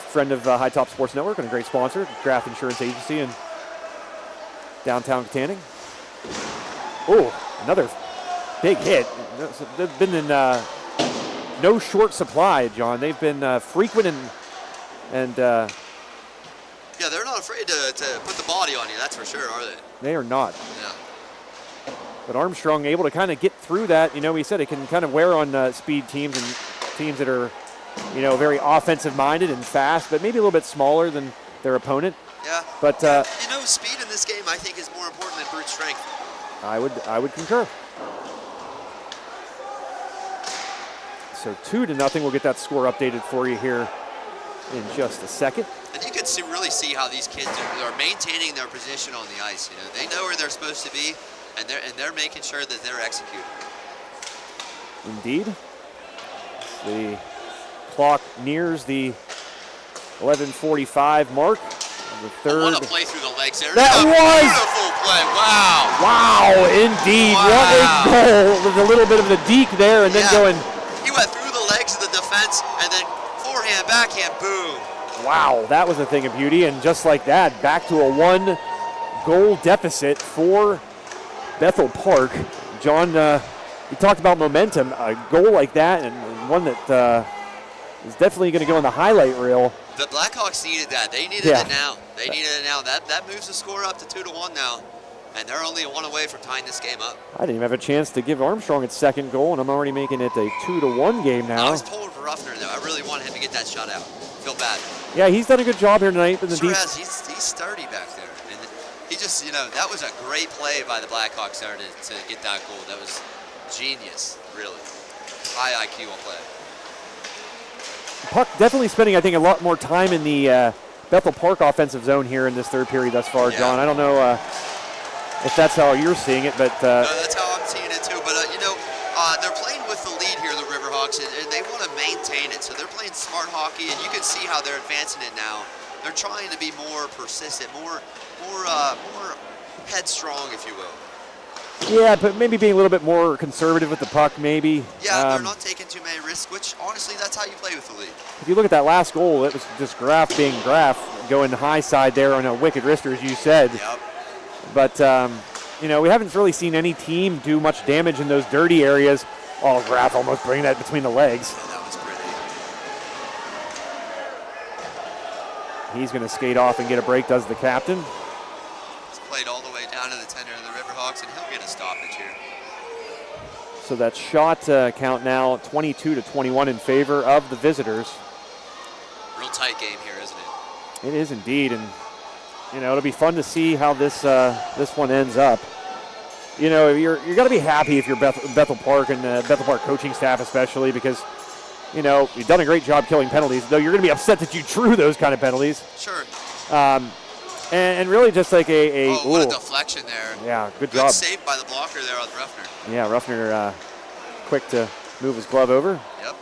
Friend of High Top Sports Network and a great sponsor, Graff Insurance Agency in downtown Katanning. Oh, another big hit. They've been in no short supply, John. They've been frequent and yeah, they're not afraid to put the body on you, that's for sure, are they? They are not. Yeah. But Armstrong able to kind of get through that. You know, he said it can kind of wear on speed teams and teams that are, you know, very offensive-minded and fast, but maybe a little bit smaller than their opponent. Yeah. But you know, speed in this game I think is more important than brute strength. I would concur. So 2-0. We'll get that score updated for you here in just a second. And you can really see how these kids are maintaining their position on the ice. You know, they know where they're supposed to be, and they're making sure that they're executing. Indeed. The clock nears the 11:45 mark. The third. What a play through the legs there. That was beautiful play. Wow. Wow, indeed. Wow. What a goal with a little bit of the deke there, and then going. He went through the legs of the defense, and then forehand, backhand, boom. Wow, that was a thing of beauty, and just like that, back to a 1-goal deficit for Bethel Park. John, you talked about momentum. A goal like that, and one that is definitely going to go on the highlight reel. The Blackhawks needed that. They needed it now. They needed it now. That moves the score up to 2-1 now, and they're only one away from tying this game up. I didn't even have a chance to give Armstrong its second goal, and I'm already making it a 2-1 game now. I was pulling for Ruffner, though. I really wanted him to get that shot out. Feel bad. Yeah, he's done a good job here tonight. In the He's sturdy back there. And he just, you know, that was a great play by the Blackhawks there to get that goal. That was genius, really. High IQ on play. Puck definitely spending, I think, a lot more time in the Bethel Park offensive zone here in this third period thus far, John. I don't know if that's how you're seeing it, but... no, that's how I'm seeing it, too. But, you know, they're playing with the lead here, the Riverhawks, and they want to maintain it. So they're playing smart hockey, and you can see how they're advancing it now. They're trying to be more persistent, more headstrong, if you will. Yeah, but maybe being a little bit more conservative with the puck, maybe. Yeah, they're not taking too many risks, which, honestly, that's how you play with the lead. If you look at that last goal, it was just Graff being Graff, going high side there on a wicked wrister, as you said. Yep. But, you know, we haven't really seen any team do much damage in those dirty areas. Oh, Graff almost bringing that between the legs. Yeah, that was pretty. He's going to skate off and get a break, does the captain. It's played all the way down to the tender of the Riverhawks, and he'll get a stoppage here. So that shot count now 22-21 in favor of the visitors. Real tight game here, isn't it? It is indeed, and you know it'll be fun to see how this one ends up. You know, you're got to be happy if you're Bethel Park and Bethel Park coaching staff especially, because you know you've done a great job killing penalties. Though you're going to be upset that you drew those kind of penalties. Sure. And really just like what a deflection there. Yeah, good job. Good save by the blocker there on Ruffner. Yeah, Ruffner quick to move his glove over. Yep.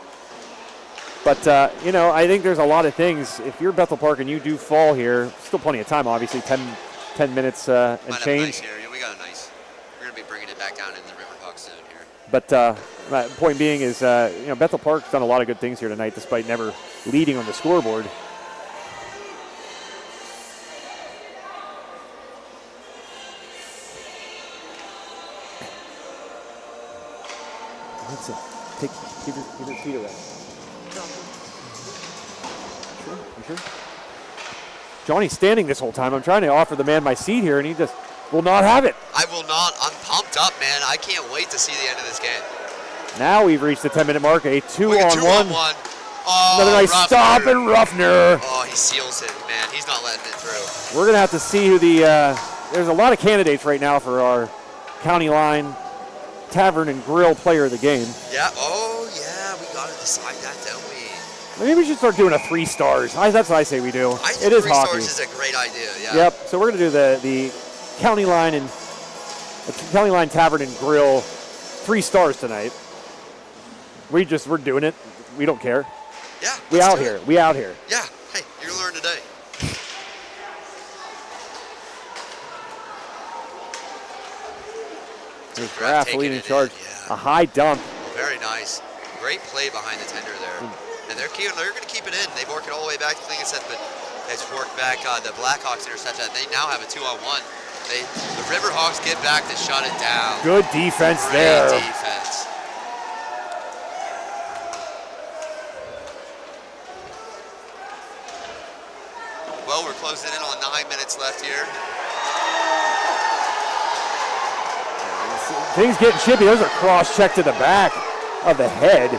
But, you know, I think there's a lot of things. If you're Bethel Park and you do fall here, still plenty of time, obviously, 10 minutes and change. Nice here. Yeah, we got a nice. We're going to be bringing it back down in the Riverhawks zone here. But my point being is, you know, Bethel Park's done a lot of good things here tonight despite never leading on the scoreboard. That's it. Give your feet a rest. Sure? You sure? Johnny's standing this whole time. I'm trying to offer the man my seat here, and he just will not have it. I will not. I'm pumped up, man. I can't wait to see the end of this game. Now we've reached the 10-minute mark. A 2-on-1. Oh, another nice Ruffner. stop, and Ruffner. Oh, he seals it, man. He's not letting it through. We're going to have to see who the there's a lot of candidates right now for our County Line Tavern and Grill player of the game. Yeah. Oh, yeah. We got to decide that, don't we? Maybe we should start doing a 3 stars. That's what I say we do. I think it is 3 hockey. stars is a great idea, yeah. Yep. So we're going to do the County Line and the County Line Tavern and Grill 3 stars tonight. We're doing it. We don't care. Yeah. We out here. We out here. Yeah. Hey, you're going to learn today. There's Graff leading charge. Yeah. A high dump. Oh, very nice. Great play behind the tender there. And they're going to keep it in. They work it all the way back to Lincoln, but it's worked back the Blackhawks interception. They now have a 2-on-1. The Riverhawks get back to shut it down. Good defense Great there. defense. Well, we're closing in on 9 minutes left here. Things getting chippy. There's a cross check to the back of the head.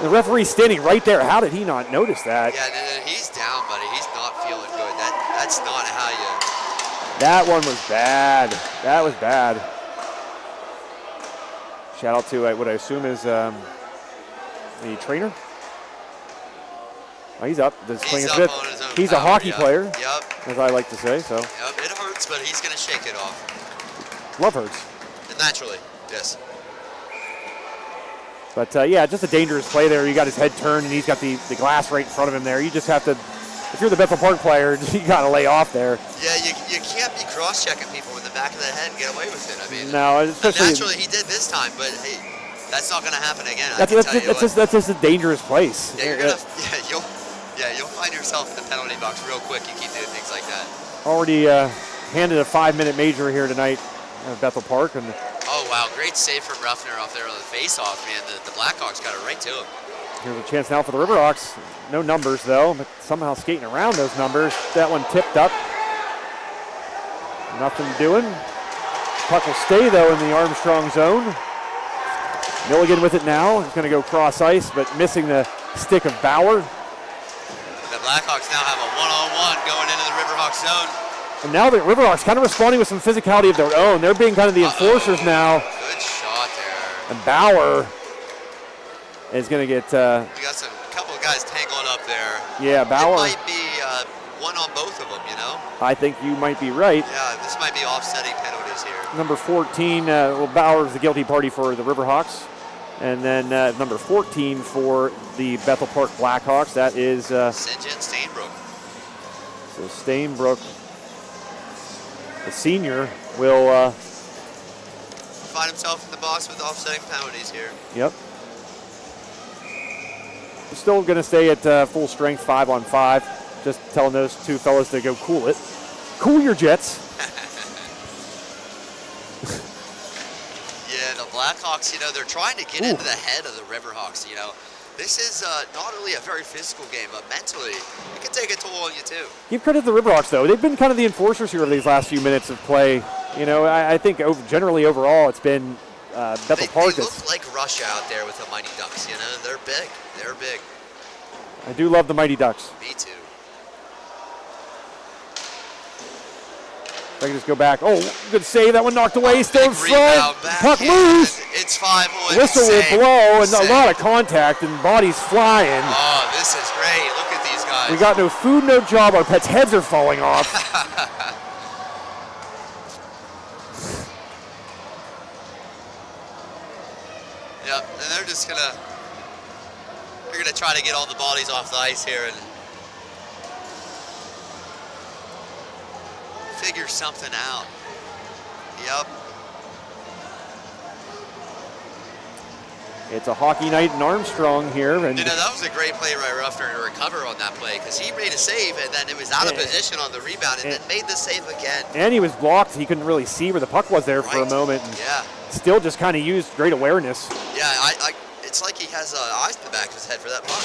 The referee standing right there. How did he not notice that? Yeah, he's down, buddy. He's not feeling good. That's not how you... That one was bad. That was bad. Shout out to what I assume is the trainer. Oh, he's up. He's a hockey player. Yep. As I like to say. So. Yep. It hurts, but he's going to shake it off. Love hurts. Naturally, yes. But yeah, just a dangerous play there. You got his head turned, and he's got the glass right in front of him there. You just have to, if you're the Bethel Park player, you got to lay off there. Yeah, you can't be cross-checking people in the back of the head and get away with it. I mean, no, especially naturally he did this time, but hey, that's not going to happen again. That's just a dangerous place. Yeah, you'll find yourself in the penalty box real quick. You keep doing things like that. Already handed a 5-minute major here tonight at Bethel Park, and. Oh, wow. Great save from Ruffner off there on the face-off, man. The Blackhawks got it right to him. Here's a chance now for the Riverhawks. No numbers, though, but somehow skating around those numbers. That one tipped up. Nothing doing. Puck will stay, though, in the Armstrong zone. Milligan with it now. He's going to go cross ice, but missing the stick of Bauer. The Blackhawks now have a 1-on-1 going into the Riverhawks zone. And now the Riverhawks kind of responding with some physicality of their own. They're being kind of the enforcers now. Good shot there. And Bauer is going to get... we got a couple of guys tangled up there. Yeah, Bauer. It might be one on both of them, you know? I think you might be right. Yeah, this might be offsetting penalties here. Number 14, Bauer is the guilty party for the Riverhawks. And then number 14 for the Bethel Park Blackhawks. That is... St. John Stainbrook. So Stainbrook... The senior will find himself in the box with offsetting penalties here. Yep. Still going to stay at full strength, 5-on-5. Just telling those two fellas to go cool it. Cool your jets. Yeah, the Blackhawks, you know, they're trying to get into the head of the Riverhawks, you know. This is not only a very physical game, but mentally, it can take a toll on you too. Give credit to the Riverhawks, though. They've been kind of the enforcers here over these last few minutes of play. You know, I think generally overall it's been Bethel Park. They look like Russia out there with the Mighty Ducks, you know. They're big. They're big. I do love the Mighty Ducks. Me too. If I can just go back. Oh, good save. That one knocked away. Still in front. Puck loose. It's 5-1. Whistle will blow, and a lot of contact, and bodies flying. Oh, this is great. Look at these guys. We got no food, no job. Our pets' heads are falling off. Yep, and they're just gonna try to get all the bodies off the ice here and figure something out. Yep. It's a hockey night in Armstrong here. And you know, that was a great play by Ruffner to recover on that play because he made a save and then it was out of position on the rebound and then made the save again. And he was blocked. He couldn't really see where the puck was there for a moment. And yeah. Still just kind of used great awareness. Yeah, it's like he has eyes in the back of his head for that puck.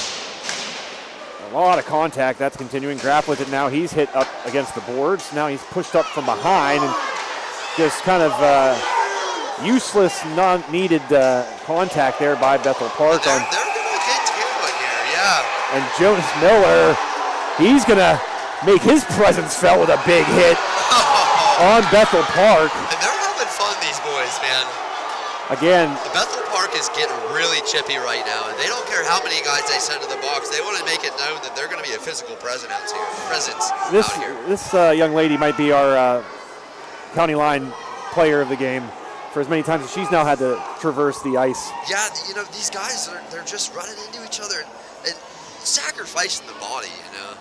A lot of contact. That's continuing. Graff with it now. He's hit up against the boards. Now he's pushed up from behind and just kind of useless, non-needed contact there by Bethel Park. They're going to get to it here, yeah. And Jonas Miller, he's going to make his presence felt with a big hit on Bethel Park. And they're having fun, these boys, man. Again, the Bethel Park is getting really chippy right now, and they don't care how many guys they send to the box. They want to make it known that they're going to be a physical presence out here. This young lady might be our county line player of the game for as many times as she's now had to traverse the ice. Yeah, you know, these guys, they're just running into each other and sacrificing the body, you know.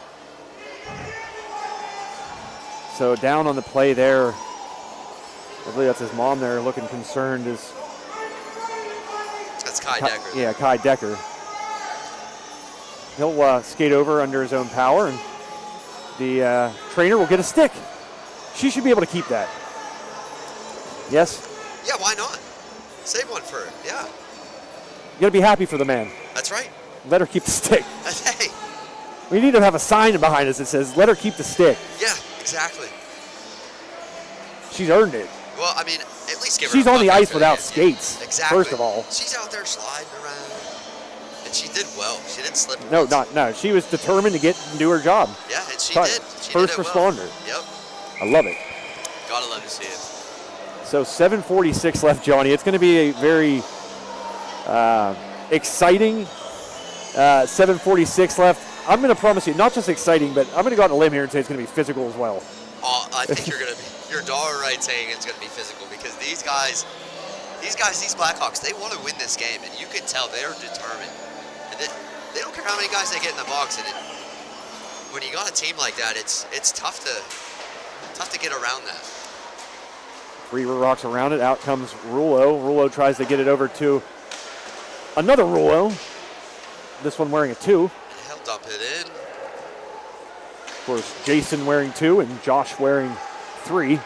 So down on the play there, I believe that's his mom there looking concerned. That's Kai Decker. Yeah, Kai Decker. He'll skate over under his own power, and the trainer will get a stick. She should be able to keep that. Yes? Yeah, why not? Save one for her, yeah. You got to be happy for the man. That's right. Let her keep the stick. Hey. We need to have a sign behind us that says, let her keep the stick. Yeah, exactly. She's earned it. Well, I mean, at least give her She's on the ice without skates, exactly. First of all. She's out there sliding around, and she did well. She didn't slip. No. She was determined to get and do her job. Yeah, and she did. She First did it responder. Well. Yep. I love it. Gotta love to see it. So 7:46 left, Johnny. It's going to be a very exciting 7:46 left. I'm going to promise you, not just exciting, but I'm going to go out on a limb here and say it's going to be physical as well. I think you're dollar right saying it's going to be physical, because these Blackhawks, they want to win this game, and you can tell they're determined. And they don't care how many guys they get in the box, and when you got a team like that, it's tough to get around that. 3 rocks around it. Out comes Rulo. Rulo tries to get it over to another Rulo. This one wearing a 2. And he'll dump it in. Of course, Jason wearing 2 and Josh wearing 3. It's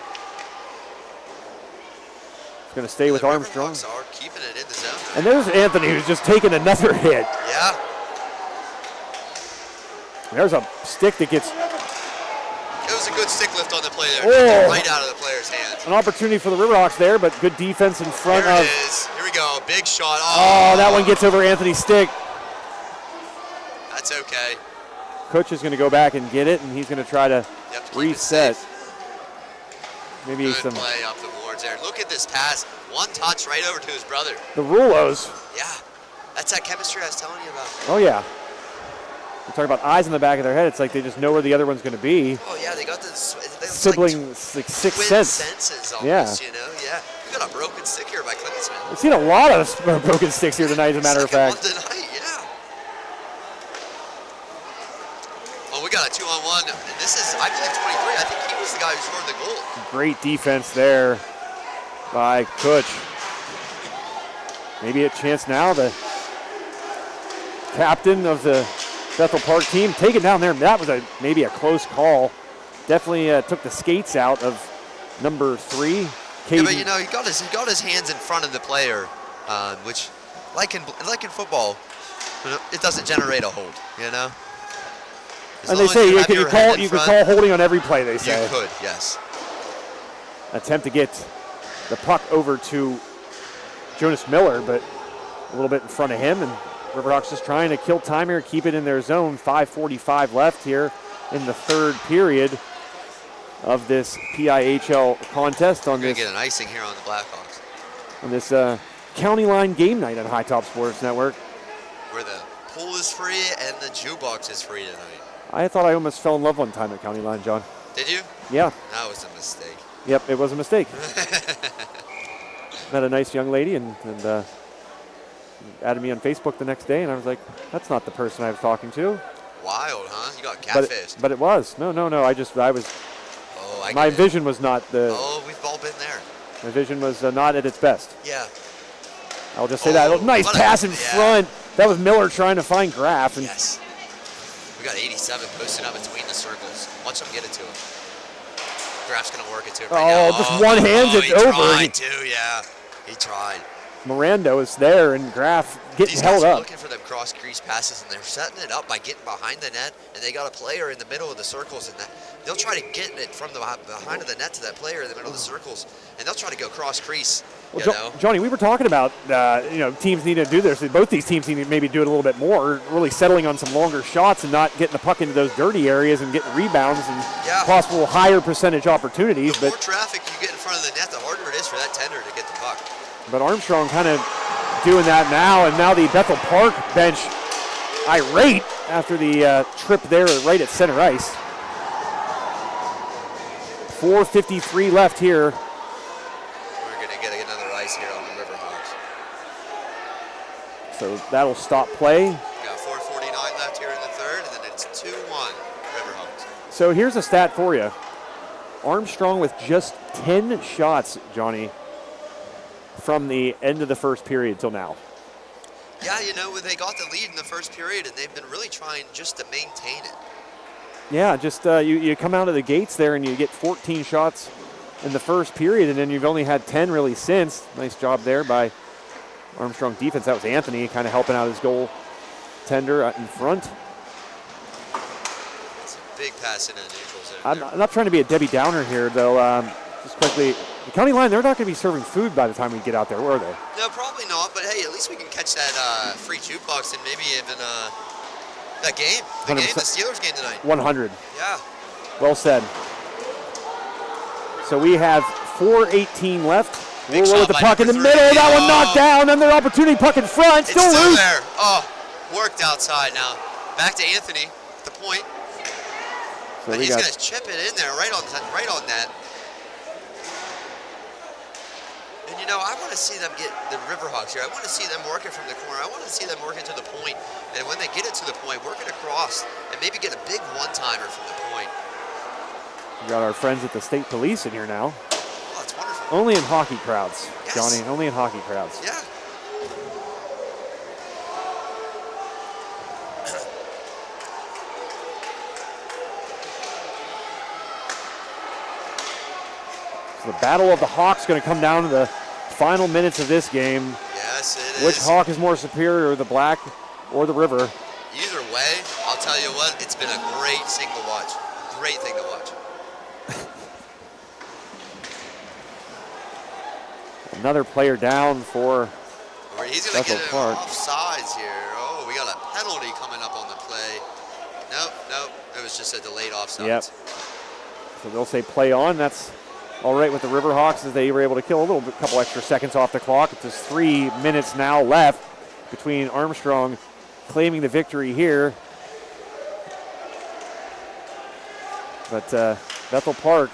going to stay with Armstrong. Are keeping it in the zone. And there's Anthony, who's just taking another hit. Yeah. There's a stick that gets... It was a good stick lift on the play there. Oh. Right out of the player's hand. An opportunity for the Riverhawks there, but good defense in front There of... it is. Here we go. Big shot. Oh, that one gets over Anthony's stick. That's okay. Kutch is going to go back and get it, and he's going to try to reset. Maybe good some play up the boards there. Look at this pass. One touch right over to his brother. The Rulos. Yeah. That's that chemistry I was telling you about. Oh, yeah. We're talking about eyes in the back of their head. It's like they just know where the other one's going to be. Oh, yeah. They got this. Sibling, like sixth sense. Senses almost, you know? Yeah. We got a broken stick here by Klinsman. We've seen a lot of broken sticks here tonight, as a matter of fact. Second one tonight, yeah. Oh, we got a 2-on-1. And this is, I believe, 23. I think he was the guy who scored the goal. Great defense there by Kutch. Maybe a chance now. The captain of the Bethel Park team taken down there. That was maybe a close call. Definitely took the skates out of number 3. Yeah, but you know, he got his hands in front of the player, which, like in football, it doesn't generate a hold. You know. And they say you could call holding on every play. They say you could, yes. Attempt to get the puck over to Jonas Miller, but a little bit in front of him, and Riverhawks just trying to kill time here, keep it in their zone. 5:45 left here in the third period of this PIHL contest on this. Get an icing here on the Blackhawks. On this county line game night on High Top Sports Network. Where the pool is free and the jukebox is free tonight. I thought I almost fell in love one time at County Line, John. Did you? Yeah. That was a mistake. Yep, it was a mistake. Met a nice young lady and added me on Facebook the next day, and I was like, that's not the person I was talking to. Wild, huh? You got catfished. But it was. No. My vision was not the... Oh, we've all been there. My vision was not at its best. Yeah. I'll just say that. Nice pass in front. That was Miller trying to find Graff. And yes. We got 87 posted up between the circles. Watch them get it to him. Graff's going to work it to him right now. Just one hands it over. He tried to, yeah. He tried. Miranda is there, and Graff getting These held guys are up. looking for them cross crease passes, and they're setting it up by getting behind the net, and they got a player in the middle of the circles, and they'll try to get it from the behind of the net to that player in the middle of the circles, and they'll try to go cross crease. Well, Johnny, we were talking about teams need to do this. Both these teams need to maybe do it a little bit more, really settling on some longer shots and not getting the puck into those dirty areas and getting rebounds and possible higher percentage opportunities. The more traffic you get in front of the net, the harder it is for that tender to get the puck. But Armstrong kind of doing that now, and now the Bethel Park bench irate after the trip there right at center ice. 4:53 left here. We're going to get another ice here on the Riverhawks. So that'll stop play. We got 4:49 left here in the third, and then it's 2-1 Riverhawks. So here's a stat for you. Armstrong with just 10 shots, Johnny, from the end of the first period till now. Yeah, they got the lead in the first period, and they've been really trying just to maintain it. Yeah, just you come out of the gates there and you get 14 shots in the first period, and then you've only had 10 really since. Nice job there by Armstrong defense. That was Anthony kind of helping out his goal tender in front. It's a big pass into the neutral zone. I'm not trying to be a Debbie Downer here, though. Just quickly, the county line, they're not going to be serving food by the time we get out there, were they? No, probably not, but hey, at least we can catch that free jukebox and maybe even that game, the Steelers game tonight. 100. Yeah. Well said. So we have 4:18 left. We'll roll with the puck in the middle. That one knocked down. Another opportunity, puck in front. Still loose. There. Oh, worked outside now. Back to Anthony at the point. So but he's going to chip it in there right on net. And I want to see them get the Riverhawks here. I want to see them working from the corner. I want to see them working to the point. And when they get it to the point, work it across and maybe get a big one-timer from the point. We got our friends at the state police in here now. Oh, that's wonderful. Only in hockey crowds, yes. Johnny. Only in hockey crowds. Yeah. The Battle of the Hawks going to come down to the final minutes of this game. Yes, it Which is. Hawk is more superior, the Black or the River? Either way, I'll tell you what, it's been a great thing to watch. Great thing to watch. Another player down for He's going to get it Park. offsides here. Oh, we got a penalty coming up on the play. Nope. It was just a delayed offsides. Yep. So they'll say play on. That's all right with the Riverhawks as they were able to kill a couple extra seconds off the clock. It's just 3 minutes now left between Armstrong claiming the victory here. But Bethel Park.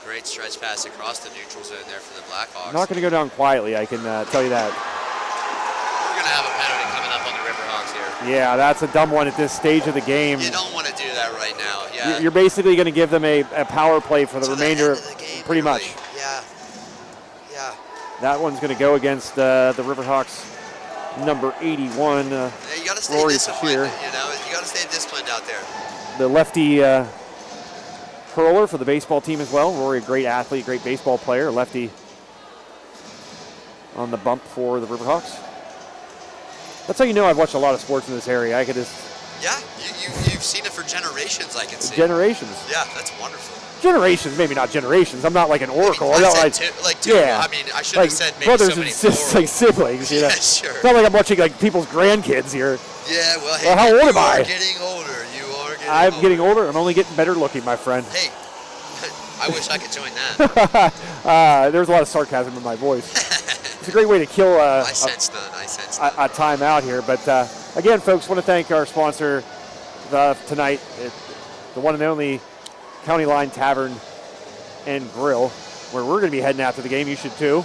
Great stretch pass across the neutral zone there for the Blackhawks. Not going to go down quietly, I can tell you that. We're going to have a penalty coming up on the Riverhawks here. Yeah, that's a dumb one at this stage of the game. You don't want to do that right now. Yeah. You're basically going to give them a power play for the remainder, the game, pretty really. much. Yeah. That one's going to go against the Riverhawks number 81. You got to stay Rory disciplined. Bashir. You got to stay disciplined out there. The lefty hurler for the baseball team as well. Rory, a great athlete, great baseball player. Lefty on the bump for the Riverhawks. That's how you know I've watched a lot of sports in this area. I could just... Yeah, you've seen it for generations, I can see. Generations. Yeah, that's wonderful. Generations, maybe not generations. I'm not like an oracle. I not said two. Yeah. I mean, I should have said maybe brothers somebody and sisters, like siblings. You know? Yeah, sure. It's not like I'm watching like people's grandkids here. Yeah, well, hey, how old am I? You are getting older. I'm getting older. I'm only getting better looking, my friend. Hey, I wish I could join that. There's a lot of sarcasm in my voice. It's a great way to kill I sense none. a timeout here. But again, folks, want to thank our sponsor tonight, the one and only County Line Tavern and Grill, where we're going to be heading after the game. You should too.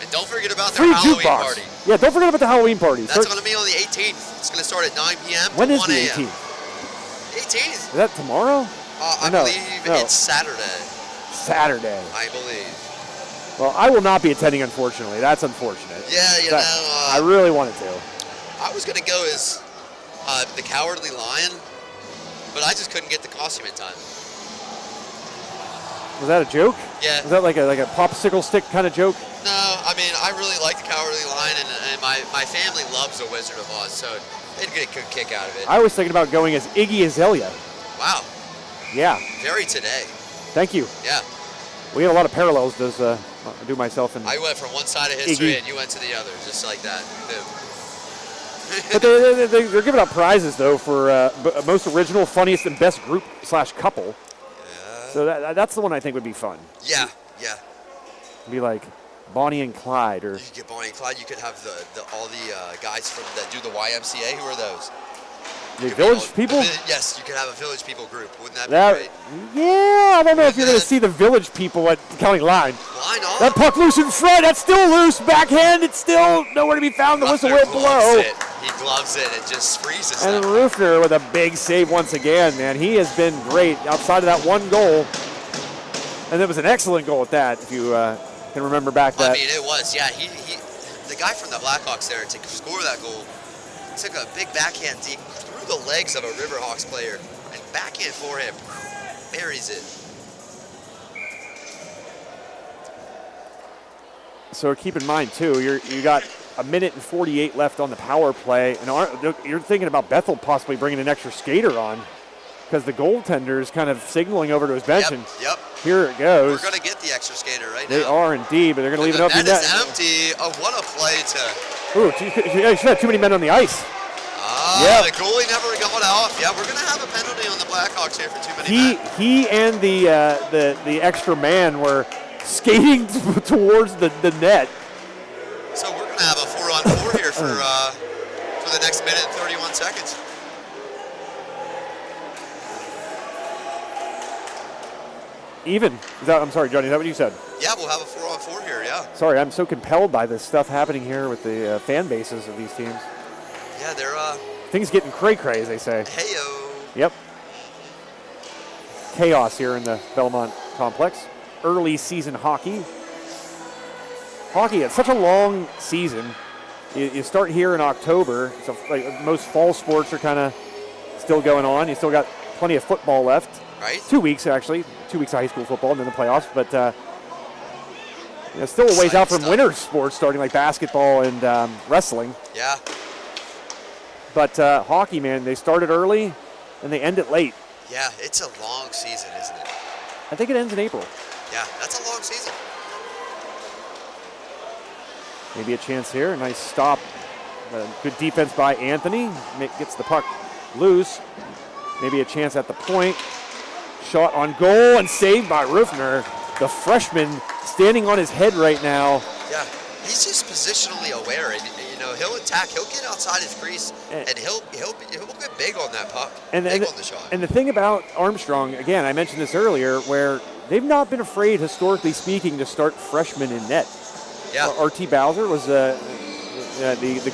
And don't forget about their Free Halloween jukebox. party. Yeah, don't forget about the Halloween party. That's going to be on the 18th. It's going to start at 9 p.m. When to is 1 the a.m. 18th? 18th. Is that tomorrow? I believe it's Saturday. Saturday. I believe. Well, I will not be attending, unfortunately. That's unfortunate. Yeah, I really wanted to. I was going to go as the Cowardly Lion, but I just couldn't get the costume in time. Was that a joke? Yeah. Was that like a popsicle stick kind of joke? No, I mean, I really like the Cowardly Lion, and my family loves The Wizard of Oz, so they'd get a good kick out of it. I was thinking about going as Iggy Azalea. Wow. Yeah. Very today. Thank you. Yeah. We had a lot of parallels, do myself and I went from one side of history Iggy. and you went to the other, just like that. But they're giving out prizes, though, for most original, funniest, and best group/couple. Yeah. So that's the one I think would be fun. Yeah, yeah. It'd be like Bonnie and Clyde, or You could get Bonnie and Clyde. You could have all the guys that do the YMCA. Who are those? the Village People. Yes, you could have a Village People group. Wouldn't that be great? Yeah, I don't know if you're going to see the Village People at the county line. Why not? That puck loose in front. That's still loose. Backhand. It's still nowhere to be found. The whistle will blow. He gloves it. It just freezes And them. Rufner with a big save once again, man. He has been great outside of that one goal. And it was an excellent goal at that, if you can remember back that. I mean, it was. Yeah, he the guy from the Blackhawks there to score that goal took a big backhand deep through the legs of a Riverhawks player and backhand for him. Buries it. So keep in mind, too, you got a minute and 48 left on the power play. And you're thinking about Bethel possibly bringing an extra skater on because the goaltender is kind of signaling over to his bench. Yep. Here it goes. We're going to get the extra skater right They now. are indeed, but they're going to leave it open. That is empty. Oh, what a play to... Ooh, you should have too many men on the ice. The goalie never got off. Yeah, we're going to have a penalty on the Blackhawks here for too many men. He and the extra man were skating towards the net. So we're going to have a 4-on-4 here for the next minute and 31 seconds. Even. I'm sorry, Johnny, is that what you said? Yeah, we'll have a 4-on-4 here, yeah. Sorry, I'm so compelled by this stuff happening here with the fan bases of these teams. Yeah, they're... Things getting cray-cray, as they say. Hey-o. Yep. Chaos here in the Belmont complex. Early season hockey. Hockey, it's such a long season. You start here in October. So like most fall sports are kind of still going on. You still got plenty of football left. Right. 2 weeks, actually. 2 weeks of high school football and then the playoffs. But still a ways out from winter sports starting like basketball and wrestling. Yeah. But hockey, man, they started early and they end it late. Yeah, it's a long season, isn't it? I think it ends in April. Yeah, that's a long season. Maybe a chance here. A nice stop. Good defense by Anthony. Gets the puck loose. Maybe a chance at the point. Shot on goal and saved by Rufner. The freshman standing on his head right now. Yeah, he's just positionally aware. And, he'll attack. He'll get outside his crease, and he'll get big on that puck. Big on the shot. And the thing about Armstrong, again, I mentioned this earlier, where they've not been afraid, historically speaking, to start freshmen in net. Yeah. R.T. Bowser was the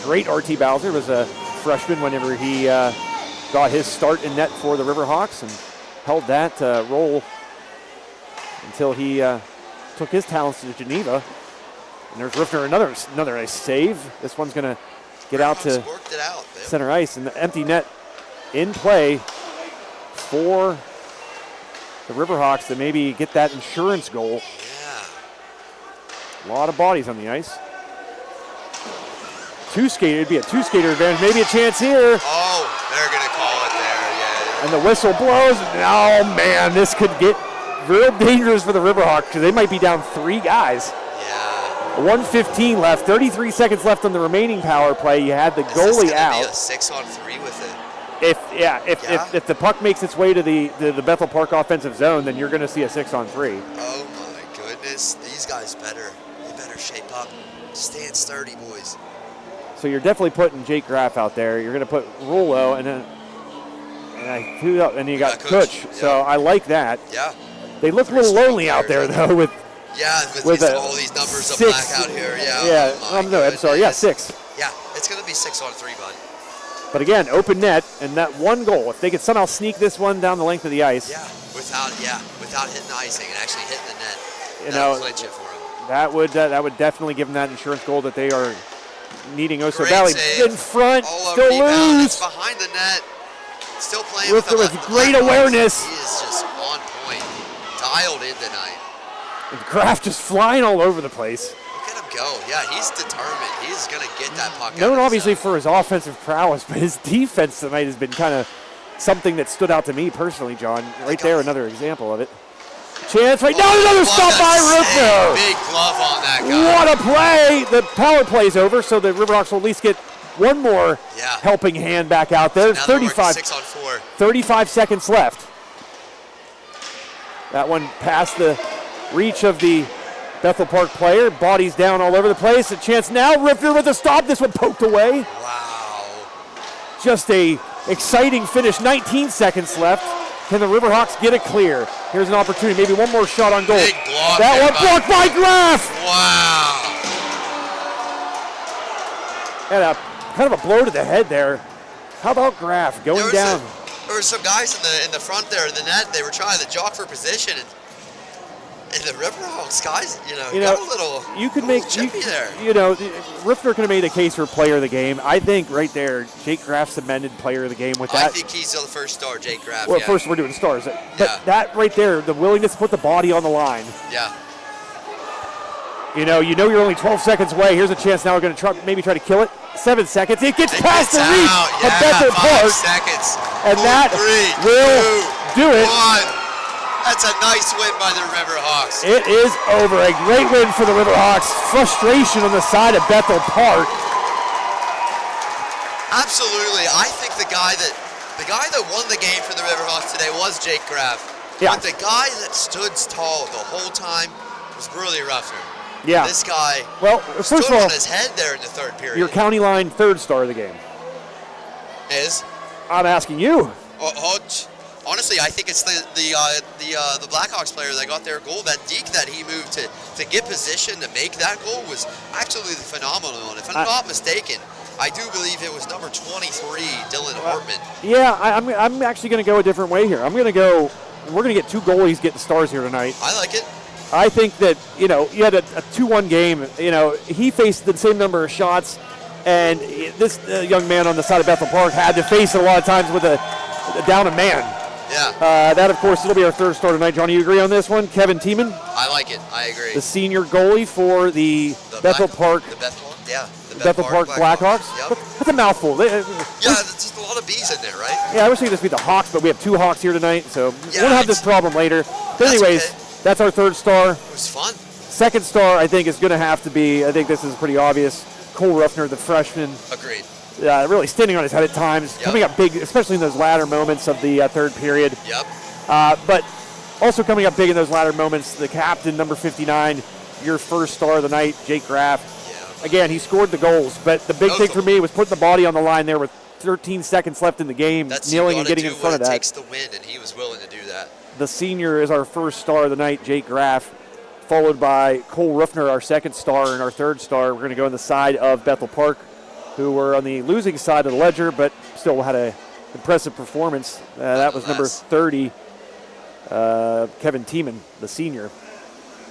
great R.T. Bowser was a freshman whenever he got his start in net for the Riverhawks and held that role until he took his talents to Geneva. And there's Rufner, another nice save. This one's going to get out to center ice. And the empty net in play for the Riverhawks to maybe get that insurance goal. Yeah. A lot of bodies on the ice. It'd be a two-skater advantage. Maybe a chance here. Oh, they're going to call it there, yeah. And the whistle blows. Oh, man, this could get real dangerous for the Riverhawks because they might be down 3 guys. Yeah. 1:15 left, 33 seconds left on the remaining power play. You had the goalie out. Be a 6-on-3 with it. If the puck makes its way to the Bethel Park offensive zone, then you're going to see a 6-on-3. Oh my goodness, these guys They better shape up. Stand sturdy, boys. So you're definitely putting Jake Graff out there. You're going to put Rullo and you got Kutch. Yeah. So I like that. Yeah. They look a little lonely out there though with all these numbers 6, of black out here. Yeah. Yeah. Oh I'm sorry. Yeah, 6. Yeah, it's going to be 6-on-3, bud. But again, open net and that one goal. If they could somehow sneak this one down the length of the ice. Without hitting the icing and actually hitting the net. That'll clinch it for them. That would definitely give them that insurance goal that they are needing so Great badly. save. In front, still rebound. loose. It's behind the net. Still playing with great awareness. He is just on point. Dialed in tonight. And Graff just flying all over the place. Look at him go. Yeah, he's determined. He's going to get that puck. Known obviously for his offensive prowess, but his defense tonight has been kind of something that stood out to me personally, John. Right there, another example of it. Chance right now, another stop by Rupner. Big glove on that guy. What a play. The power play's over, so the Riverhawks will at least get one more helping hand back out there. So 6 on 4. 35 seconds left. That one past the reach of the Bethel Park player. Bodies down all over the place. A chance now. Ripner with a stop. This one poked away. Wow. Just a exciting finish. 19 seconds left. Can the Riverhawks get it clear? Here's an opportunity. Maybe one more shot on goal. Big block. That one blocked by Graff. Wow. And a kind of a blow to the head there. How about Graff going down? There were some guys in the front there in the net. They were trying to jock for position, and the Riverhawks guys, got a little. You could make chippy there. Rifner could have made a case for player of the game. I think right there, Jake Graff cemented player of the game with that. I think he's the first star, Jake Graff. Well, first we're doing stars, but that right there, the willingness to put the body on the line. Yeah. You know you're only 12 seconds away. Here's a chance now. We're going to maybe try to kill it. 7 seconds. It gets past the reach of Bethel Park. 5 seconds. And that will do it. 1. That's a nice win by the Riverhawks. It is over. A great win for the Riverhawks. Frustration on the side of Bethel Park. Absolutely. I think the guy that won the game for the Riverhawks today was Jake Graff. Yeah. But the guy that stood tall the whole time was Burley Ruffner. Yeah. This guy first stood of all, on his head there in the third period. Your county line third star of the game. Is? I'm asking you. Honestly, I think it's the Blackhawks player that got their goal. That deke that he moved to get position to make that goal was absolutely phenomenal. And if I'm not mistaken, I do believe it was number 23, Dylan Hartman. Yeah, I'm actually going to go a different way here. We're going to get 2 goalies getting stars here tonight. I like it. I think that, you had a 2-1 game. He faced the same number of shots, and this young man on the side of Bethel Park had to face it a lot of times with a down a man. Yeah. That, of course, it'll be our third star tonight. Johnny, you agree on this one? Kevin Tiemann? I like it. I agree. The senior goalie for the Bethel Park. The Bethel Park Blackhawks. Yep. That's a mouthful. There's just a lot of B's in there, right? Yeah, I wish we could just be the Hawks, but we have 2 Hawks here tonight, so Yeah, we'll have this problem later. But anyways, that's our third star. It was fun. Second star, I think, is going to have to be, I think this is pretty obvious, Cole Ruffner, the freshman. Agreed. Really standing on his head at times, coming up big, especially in those latter moments of the third period. Yep. But also coming up big in those latter moments, the captain, number 59, your first star of the night, Jake Graff. Yeah. Again, he scored the goals, but the big thing for me was putting the body on the line there with 13 seconds left in the game, kneeling and getting in front of that. It takes to win, and he was willing to do that. The senior is our first star of the night, Jake Graff, followed by Cole Ruffner, our second star, and our third star. We're going to go on the side of Bethel Park, who were on the losing side of the ledger, but still had an impressive performance. That was number 30, Kevin Tiemann, the senior.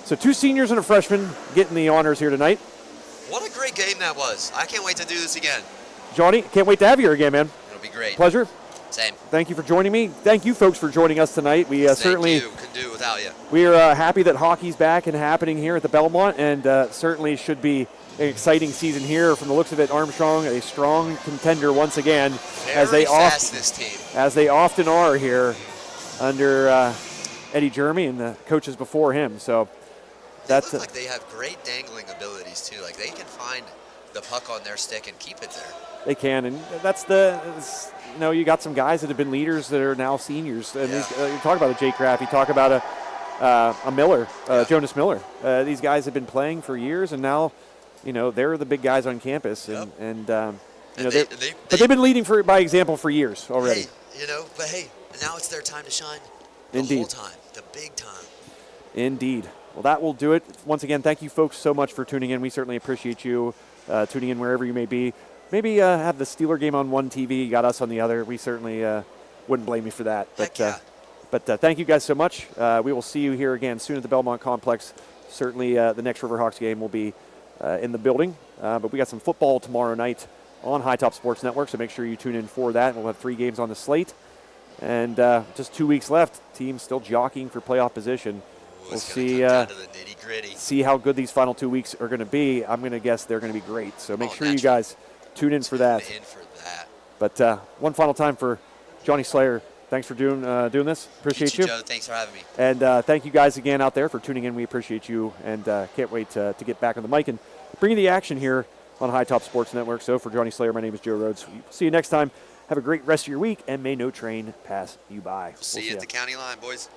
So 2 seniors and a freshman getting the honors here tonight. What a great game that was. I can't wait to do this again. Johnny, can't wait to have you here again, man. It'll be great. Pleasure. Same. Thank you for joining me. Thank you, folks, for joining us tonight. We certainly couldn't do it without you. We are happy that hockey's back and happening here at the Belmont, and certainly should be an exciting season here. From the looks of it, Armstrong, a strong contender once again, as they often are here under Eddie Jeremy and the coaches before him. So they look like they have great dangling abilities too. Like they can find the puck on their stick and keep it there. They can, and that's you got some guys that have been leaders that are now seniors. And you talk about a Jake Graff, you talk about a Miller, Jonas Miller. These guys have been playing for years, and now, they're the big guys on campus, and they've been leading by example for years already. Hey, now it's their time to shine. Indeed. The whole time, the big time. Indeed. Well, that will do it. Once again, thank you folks so much for tuning in. We certainly appreciate you tuning in wherever you may be. Maybe have the Steeler game on one TV, got us on the other. We certainly wouldn't blame you for that. But thank you guys so much. We will see you here again soon at the Belmont Complex. Certainly the next Riverhawks game will be in the building. But we got some football tomorrow night on High Top Sports Network, so make sure you tune in for that. We'll have 3 games on the slate. And just 2 weeks left. Teams still jockeying for playoff position. We'll it's see. Come down to the nitty-gritty. See how good these final 2 weeks are going to be. I'm going to guess they're going to be great. So make sure you naturally. guys tune in for that. Tune in for that. But one final time for Johnny Slayer. Thanks for doing this. Appreciate you. Joe. Thanks for having me. And thank you guys again out there for tuning in. We appreciate you, and can't wait to get back on the mic and bring you the action here on High Top Sports Network. So for Johnny Slayer, my name is Joe Rhodes. See you next time. Have a great rest of your week, and may no train pass you by. See you at the county line, boys.